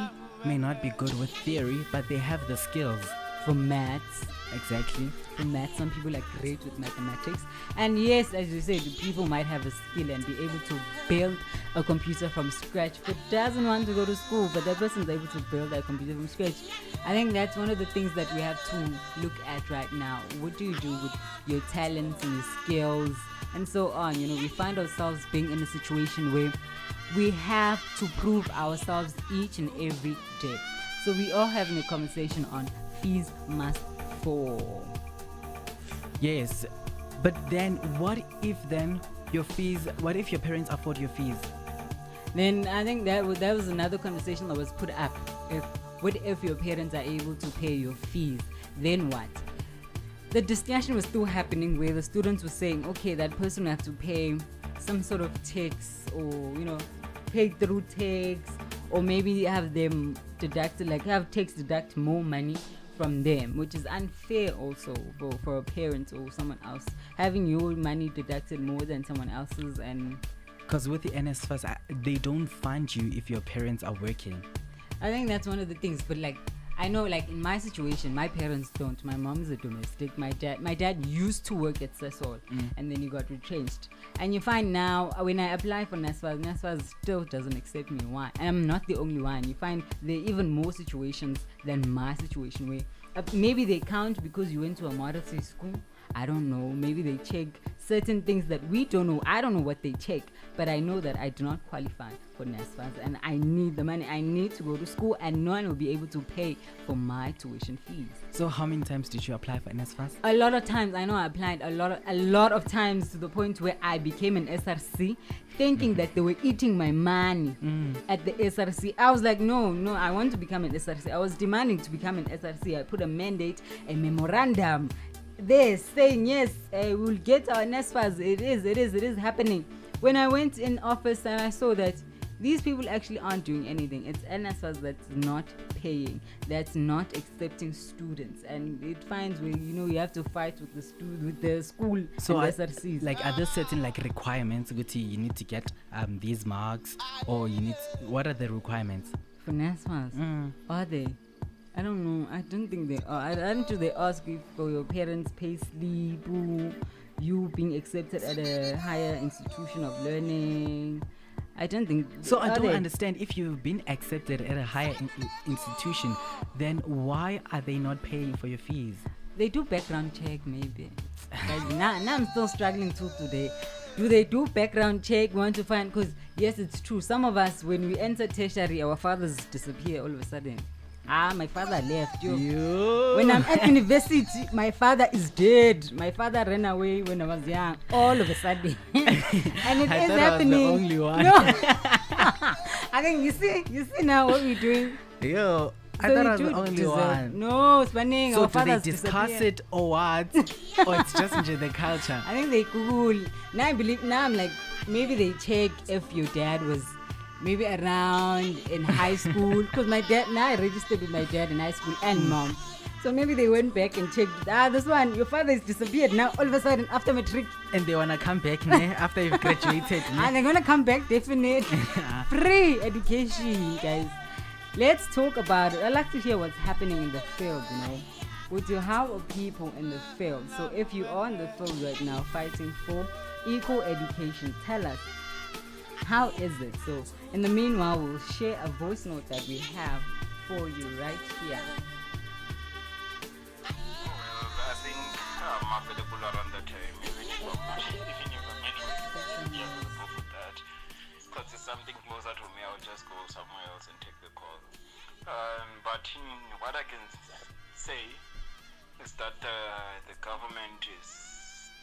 may not be good with theory, but they have the skills. For maths. Exactly. For maths, some people are great with mathematics. And yes, as you said, people might have a skill and be able to build a computer from scratch, but doesn't want to go to school, but that person's able to build a computer from scratch. I think that's one of the things that we have to look at right now. What do you do with your talents and your skills and so on? You know, we find ourselves being in a situation where we have to prove ourselves each and every day. So we are having a conversation on fees must fall. Yes, but then what if your parents afford your fees? Then I think that was another conversation that was put up. What if your parents are able to pay your fees? Then what? The discussion was still happening where the students were saying, okay, that person will have to pay some sort of tax, or pay through tax, or maybe have them deducted, like have tax deduct more money from them, which is unfair also for a parent or someone else having your money deducted more than someone else's. And because with the NSFAS, they don't fund you if your parents are working. I think that's one of the things. But like, I know, like in my situation, my parents don't. My mom's a domestic. My dad used to work at Sasol, and then he got retrenched. And you find now, when I apply for NSFAS still doesn't accept me. Why? And I'm not the only one. You find there are even more situations than my situation where maybe they count because you went to a modesty school. I don't know. Maybe they check certain things that we don't know. I don't know what they check, but I know that I do not qualify for NSFAS, and I need the money. I need to go to school, and no one will be able to pay for my tuition fees. So how many times did you apply for NSFAS? A lot of times. I know I applied a lot of times, to the point where I became an SRC, thinking that they were eating my money at the SRC. I was like, no, I want to become an SRC. I was demanding to become an SRC. I put a mandate, a memorandum there saying, yes, we'll get our NSFAS. It is happening. When I went in office and I saw that these people actually aren't doing anything. It's NSFAS that's not paying, that's not accepting students, and it finds where you have to fight with the school. So and the SRCs. Like, are there certain like requirements? You need to get these marks, or what are the requirements for NSFAS? Are they? I don't know. I don't think they are. I don't think they ask you for your parents' pay slip, you being accepted at a higher institution of learning. I don't think so. I don't understand. If you've been accepted at a higher institution, then why are they not paying for your fees? They do background check, maybe. now I'm still struggling till today. Do they do background check? Want to find? Because yes, it's true. Some of us, when we enter tertiary, our fathers disappear all of a sudden. My father left. When I'm at university, my father is dead. My father ran away when I was young. All of a sudden, and it I is thought happening. I was the only one. No, I think you see now what we're doing. I thought I was the only one. No, Spanning. So our do they fathers discuss disappear. it or what? Or it's just into the culture? I think they Google. Now I'm like, maybe they check if your dad was maybe around in high school, because my dad, now I registered with my dad in high school and mom. So maybe they went back and checked. This one, your father is disappeared now. All of a sudden, after matric, And they wanna come back after you've graduated. and they're gonna come back definitely. Free education, guys. Let's talk about it. I'd like to hear what's happening in the field. With you, how are people in the field? So if you are in the field right now fighting for equal education, tell us, how is it? So in the meanwhile, we'll share a voice note that we have for you right here. I think I'm available around that time, even if I'm not, go for that. Because it's something closer to me, I'll just go somewhere else and take the call. But what I can say is that the government is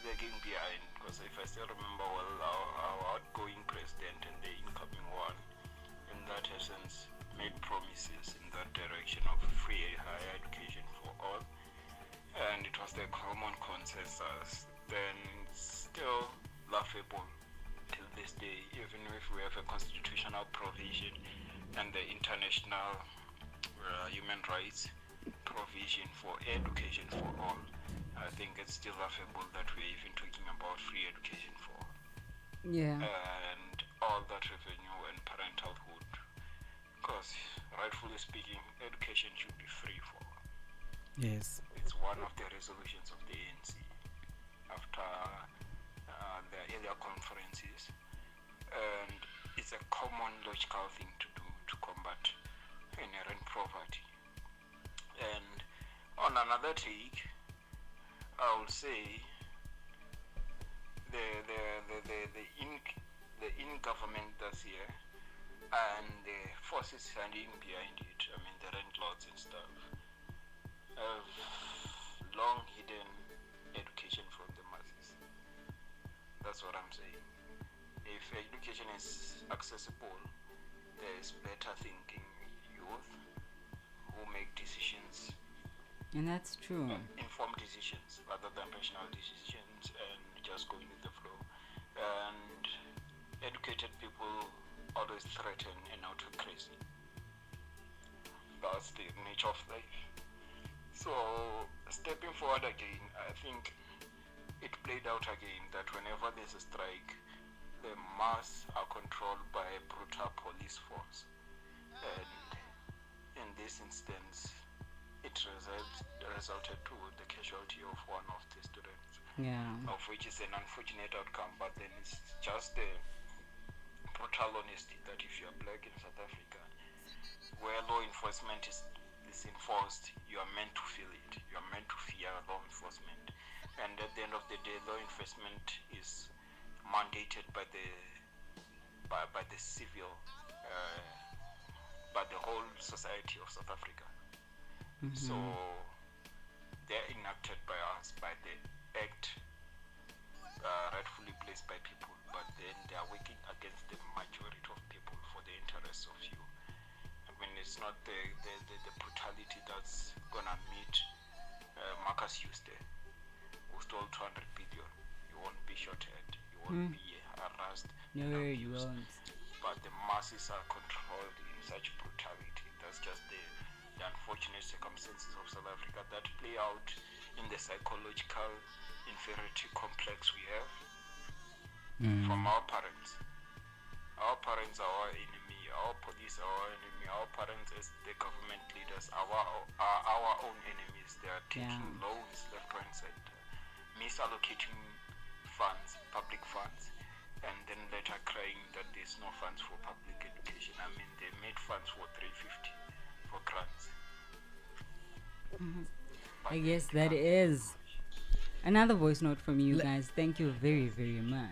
lagging behind. Because if I still remember well, our outgoing president and the incoming one, in that essence, made promises in that direction of free higher education for all. And it was the common consensus. Then it's still laughable till this day, even if we have a constitutional provision and the international human rights provision for education for all. I think it's still laughable that we're even talking about free education for all. Yeah. And all that revenue and parentalhood. Because, rightfully speaking, education should be free for all. Yes. It's one of the resolutions of the ANC after the earlier conferences, and it's a common logical thing to do to combat inherent poverty. And on another take, I will say the in-government that's here and the forces standing behind it, I mean the landlords and stuff, have long hidden education from the masses. That's what I'm saying. If education is accessible, there's better thinking youth who make decisions, And that's true. informed decisions rather than rational decisions and just going with the flow. And educated people always threaten an autocracy. That's the nature of life. So, stepping forward again, I think it played out again that whenever there's a strike, the mass are controlled by a brutal police force. And in this instance, it resulted to the casualty of one of the students, Yeah. of which is an unfortunate outcome, but then it's just the brutal honesty that if you're black in South Africa, where law enforcement is enforced, you are meant to feel it. You are meant to fear law enforcement. And at the end of the day, law enforcement is mandated by the civil, by the whole society of South Africa. So they're enacted by us, by the act rightfully placed by people, but then they are working against the majority of people for the interests of you. I mean, it's not the brutality that's gonna meet Marcus Houston, who stole 200 billion. You won't be shot at, you won't be harassed, No, and you abused. won't. But the masses are controlled in such brutality. That's just the unfortunate circumstances of South Africa that play out in the psychological inferiority complex we have from our parents. Our parents are our enemy, our police are our enemy, our parents as the government leaders are our own enemies. They are taking loans left, right, and center, misallocating funds, public funds, and then later crying that there's no funds for public education. I mean, they made funds for 350 for grants. I guess that is another voice note from you guys. Thank you very, very much.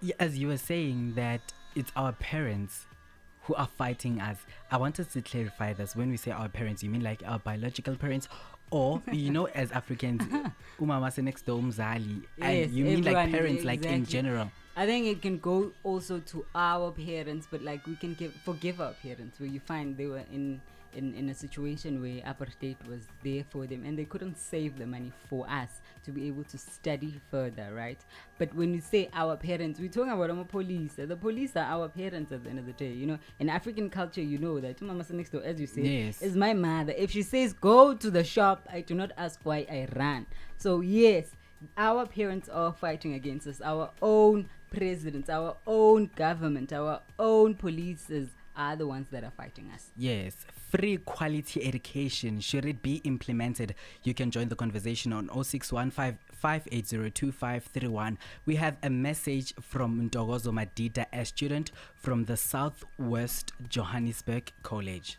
Yeah, as you were saying that it's our parents who are fighting us. I wanted to clarify this. When we say our parents, you mean like our biological parents, or as Africans, umama se next door umzali, Yes, and you mean like everyone, parents, like in exactly. general. I think it can go also to our parents, but like we can forgive our parents, where you find they were in in a situation where apartheid was there for them and they couldn't save the money for us to be able to study further, right? But when you say our parents, we're talking about our police. The police are our parents at the end of the day. You know, in African culture, you know that Mama next door, as you say, Yes. is my mother. If she says go to the shop, I do not ask why I ran. So yes, our parents are fighting against us. Our own presidents, our own government, our own polices are the ones that are fighting us. Yes, free quality education. Should it be implemented? You can join the conversation on 0615-580-2531. We have a message from Ntogozo Madida, a student from the Southwest Johannesburg College.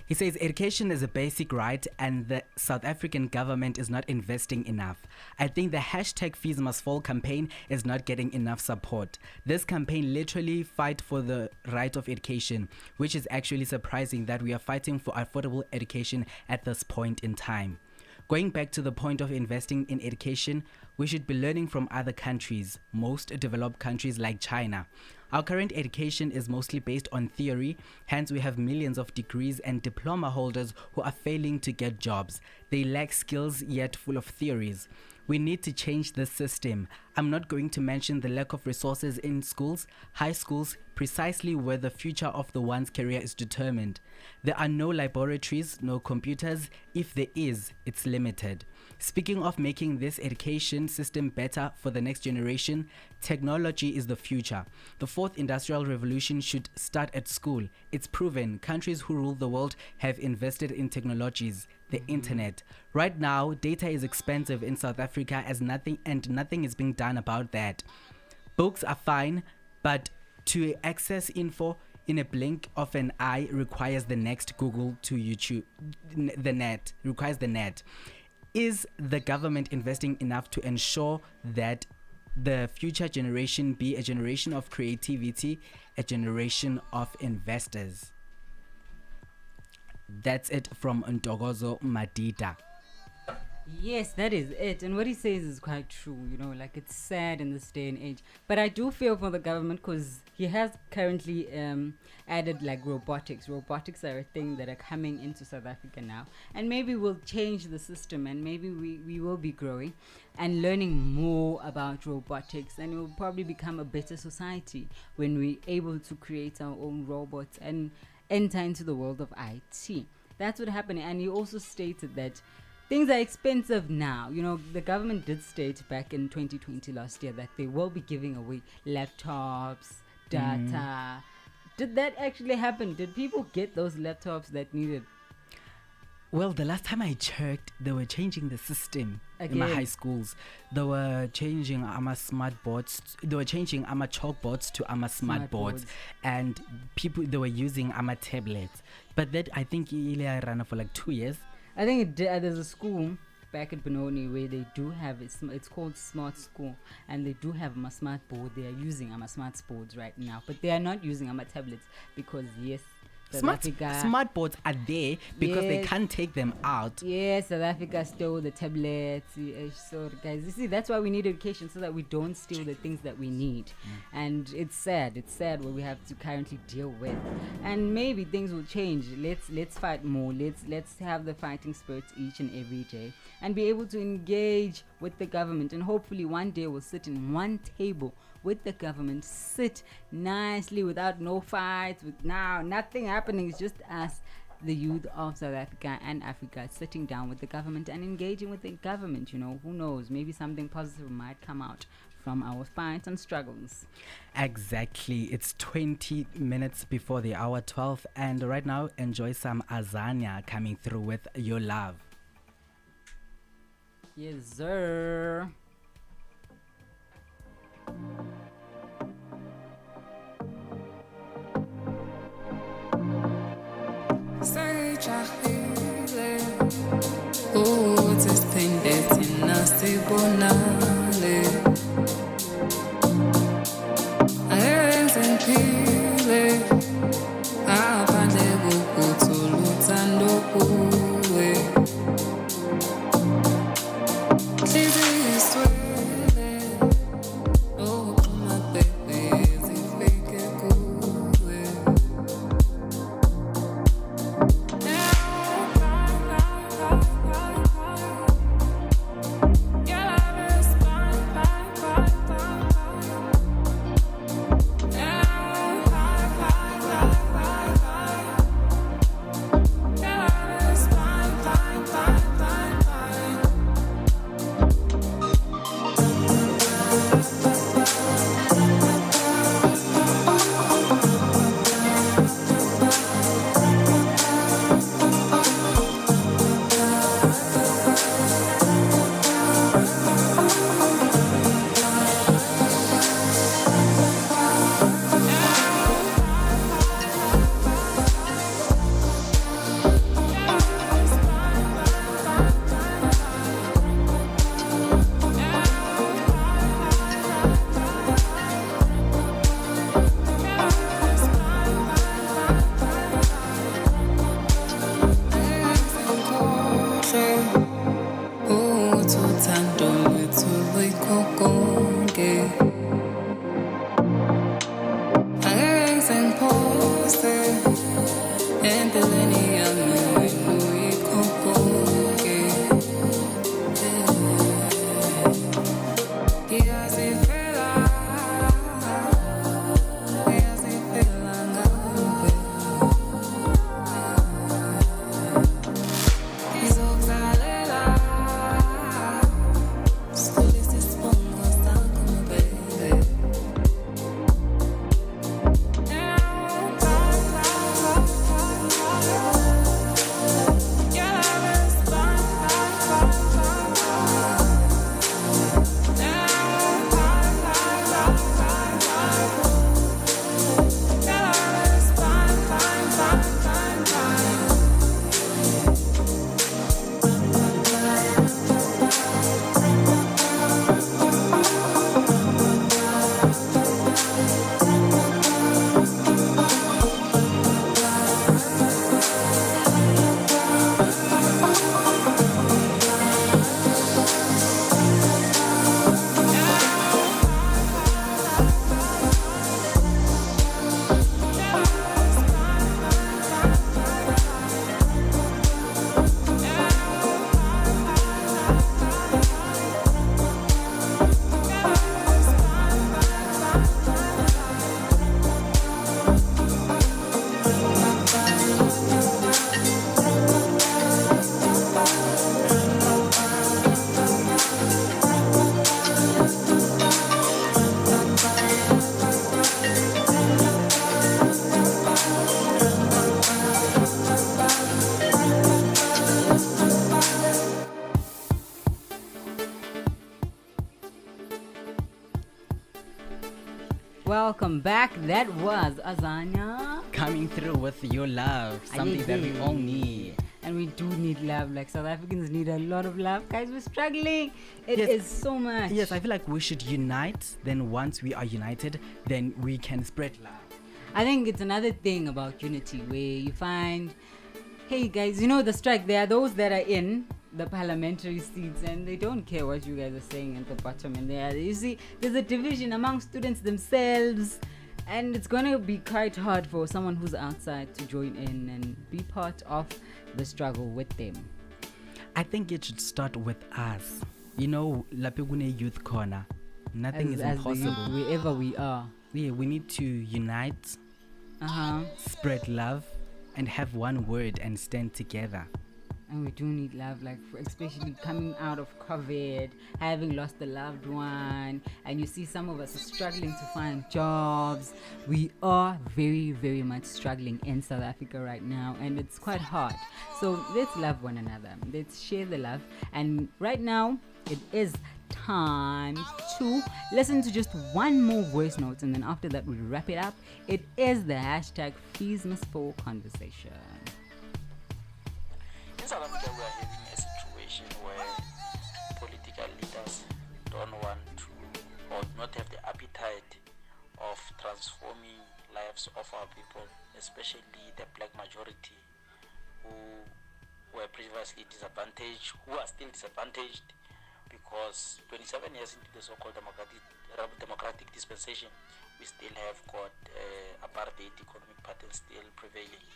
He says education is a basic right and the South African government is not investing enough. I think the hashtag Fees Must Fall campaign is not getting enough support. This campaign literally fight for the right of education, which is actually surprising that we are fighting for affordable education at this point in time. Going back to the point of investing in education, we should be learning from other countries, most developed countries like China. Our current education is mostly based on theory, hence we have millions of degrees and diploma holders who are failing to get jobs. They lack skills yet full of theories. We need to change this system. I'm not going to mention the lack of resources in schools, high schools, precisely where the future of the one's career is determined. There are no laboratories, no computers. If there is, it's limited. Speaking of making this education system better for the next generation, technology is the future. The fourth industrial revolution should start at school. It's proven countries who rule the world have invested in technologies, the internet. Right now, data is expensive in South Africa as nothing is being done about that. Books are fine, but to access info in a blink of an eye requires the next Google to YouTube. The net requires the net. Is the government investing enough to ensure that the future generation be a generation of creativity, a generation of investors? That's it from Ntogozo Madida. Yes, that is it. And what he says is quite true. You know, like it's sad in this day and age. But I do feel for the government because he has currently added like robotics. Robotics are a thing that are coming into South Africa now. And maybe we'll change the system and maybe we will be growing and learning more about robotics. And it will probably become a better society when we're able to create our own robots and enter into the world of IT. That's what happened. And he also stated that things are expensive now. You know, the government did state back in 2020 last year that they will be giving away laptops, data. Did that actually happen? Did people get those laptops that needed? Well, the last time I checked, they were changing the system in my high schools. They were changing our smart boards. They were changing our chalkboards to our smart boards. And people, they were using our tablets. But that, I think, I ran for like 2 years. I think there's a school back at Benoni where they do have it. It's called Smart School, and they do have a smart board. They are using our smart boards right now, but they are not using our tablets because smart boards are there because they can't take them out. Yes, South Africa stole the tablets. So guys, you see, that's why we need education so that we don't steal the things that we need. And it's sad what we have to currently deal with. And maybe things will change. Let's fight more. Let's have the fighting spirits each and every day and be able to engage with the government. And hopefully one day we'll sit in one table with the government, sit nicely without no fights, with now nothing happening. It's just us, the youth of South Africa and Africa, sitting down with the government and engaging with the government. You know, who knows, maybe something positive might come out from our fights and struggles. Exactly. It's 20 minutes before the hour 12, and right now enjoy some Azania coming through with Your Love. Yes, sir. welcome back. That was Azania. Coming through with your love, something that we all need. And we do need love. Like South Africans need a lot of love. Guys, we're struggling. It is so much. Yes, I feel like we should unite. Then once we are united, then we can spread love. I think it's another thing about unity where you find, hey guys, you know the strike, there are those that are in the parliamentary seats and they don't care what you guys are saying at the bottom, and there you see there's a division among students themselves, and it's going to be quite hard for someone who's outside to join in and be part of the struggle with them. I think it should start with us. You know, Lapegune Youth Corner, nothing is impossible. Wherever we are. Yeah, we need to unite, spread love, and have one word and stand together. And we do need love, like especially coming out of COVID, having lost a loved one, and you see some of us are struggling to find jobs. We are very, very much struggling in South Africa right now, and it's quite hard. So let's love one another. Let's share the love. And right now, it is time to listen to just one more voice note, and then after that we wrap it up. It is the hashtag Fees Must Fall conversation. In South Africa, we are having a situation where political leaders don't want to or not have the appetite of transforming lives of our people, especially the black majority who were previously disadvantaged, who are still disadvantaged, because 27 years into the so-called democratic dispensation, we still have got apartheid economic pattern still prevailing.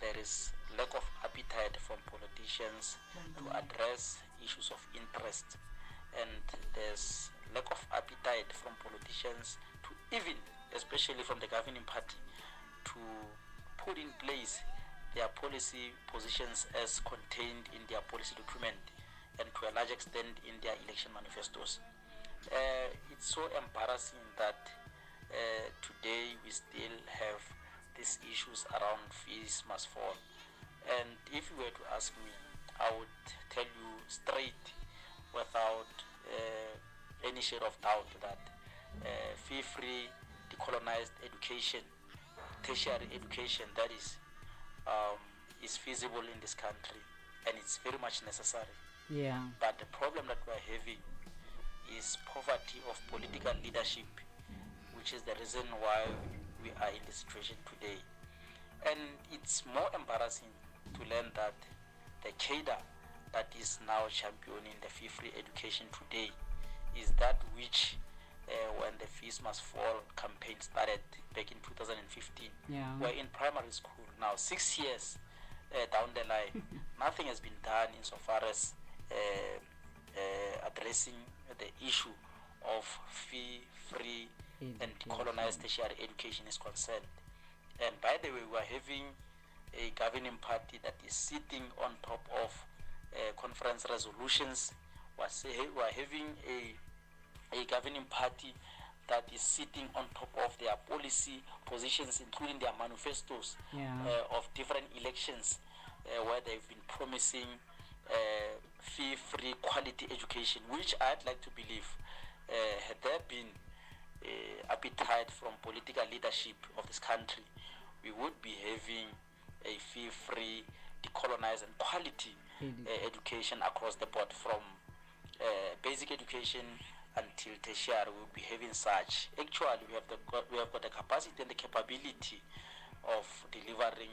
There is lack of appetite from politicians to address issues of interest, and there's lack of appetite from politicians to even, especially from the governing party, to put in place their policy positions as contained in their policy document, and to a large extent in their election manifestos. It's so embarrassing that today we still have these issues around fees must fall. And if you were to ask me, I would tell you straight, without any shade of doubt, that fee-free, decolonized education, tertiary education, that is feasible in this country, and it's very much necessary. Yeah. But the problem that we're having is poverty of political leadership, which is the reason why we are in this situation today. And it's more embarrassing to learn that the cadre that is now championing the fee-free education today is that which, when the Fees Must Fall campaign started back in 2015, we're in primary school now, 6 years down the line. Nothing has been done insofar as addressing the issue of fee-free and decolonized tertiary education is concerned. And by the way, we are having a governing party that is sitting on top of conference resolutions. We are having a governing party that is sitting on top of their policy positions, including their manifestos of different elections, where they've been promising fee-free quality education, which I'd like to believe, had there been appetite from political leadership of this country, we would be having a fee-free, decolonized and quality education across the board, from basic education until tertiary. We'll be having such. Actually, we have got the capacity and the capability of delivering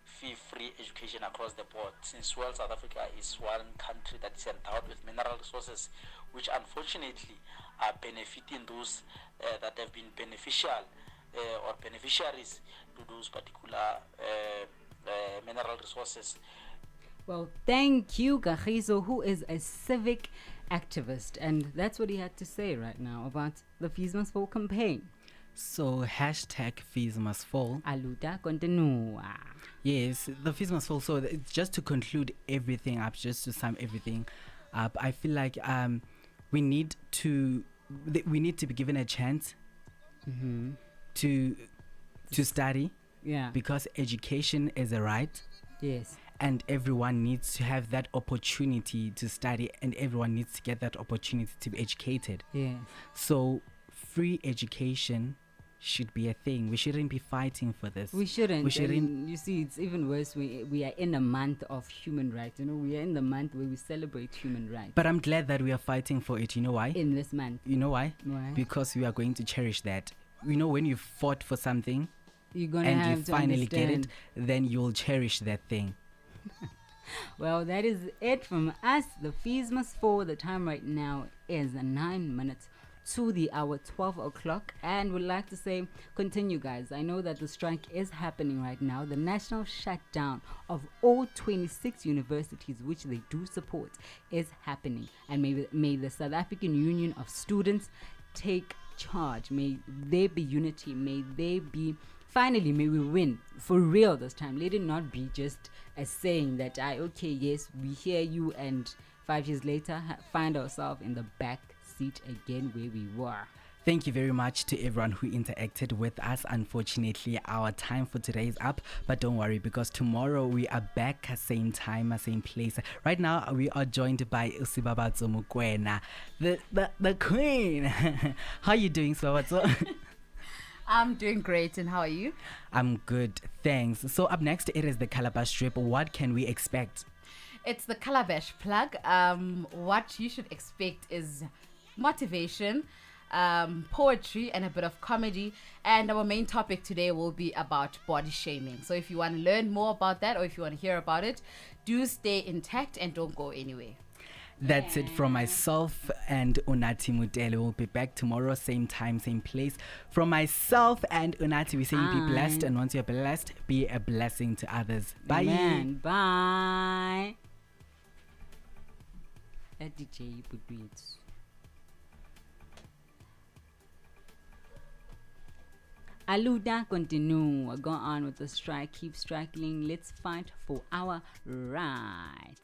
fee-free education across the board, since South Africa is one country that is endowed with mineral resources, which unfortunately are benefiting those that have been beneficial or beneficiaries to those particular mineral resources. Well, thank you, Kagiso, who is a civic activist, and that's what he had to say right now about the Fees Must Fall campaign. So hashtag Fees Must Fall. Aluta continua. Yes, the Fees Must Fall. So it's just to conclude everything up, just to sum everything up, I feel like we need to be given a chance to study. Yeah. Because education is a right. Yes. And everyone needs to have that opportunity to study, and everyone needs to get that opportunity to be educated. Yeah. So free education should be a thing. We shouldn't be fighting for this. We shouldn't. We shouldn't. And you see, it's even worse. We are in a month of human rights. You know, we are in the month where we celebrate human rights. But I'm glad that we are fighting for it. You know why? In this month. You know why? Why? Because we are going to cherish that. You know, when you fought for something You're gonna and have you to finally get it, understand. then you'll cherish that thing. Well, that is it from us. The fees must fall. The time right now is 9 minutes to the hour 12 o'clock, and would like to say continue, guys. I know that the strike is happening right now. The national shutdown of all 26 universities which they do support is happening, and may the South African Union of Students take charge. May there be unity. May there be finally, may we win for real this time. Let it not be just a saying that okay, yes, we hear you, and 5 years later find ourselves in the back seat again where we were. Thank you very much to everyone who interacted with us. Unfortunately, our time for today is up, but don't worry, because tomorrow we are back at same time, same place. Right now, we are joined by Usibabatso Mukwena, the queen. How are you doing, Sibabatso? I'm doing great, and how are you? I'm good, thanks. So up next, it is the Calabash Trip. What can we expect? It's the Calabash plug. What you should expect is motivation, poetry, and a bit of comedy. And our main topic today will be about body shaming. So if you want to learn more about that, or if you want to hear about it, do stay intact and don't go anywhere. That's it from myself and Unati Mutele. We'll be back tomorrow, same time, same place. From myself and Unati, we say you be blessed, and once you're blessed, be a blessing to others. Bye. Amen. Bye. DJ Budwits. Aluda continue. Go on with the strike. Keep striking. Let's fight for our rights.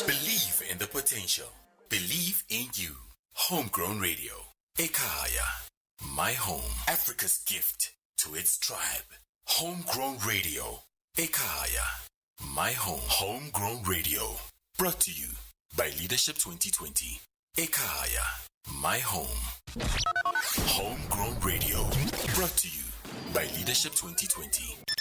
Believe in the potential. Believe in you. Homegrown Radio. Ekaya. My home. Africa's gift to its tribe. Homegrown Radio. Ekaya. My home. Homegrown Radio. Brought to you by Leadership 2020. Ekaya. My home. Homegrown Radio. Brought to you by Leadership 2020.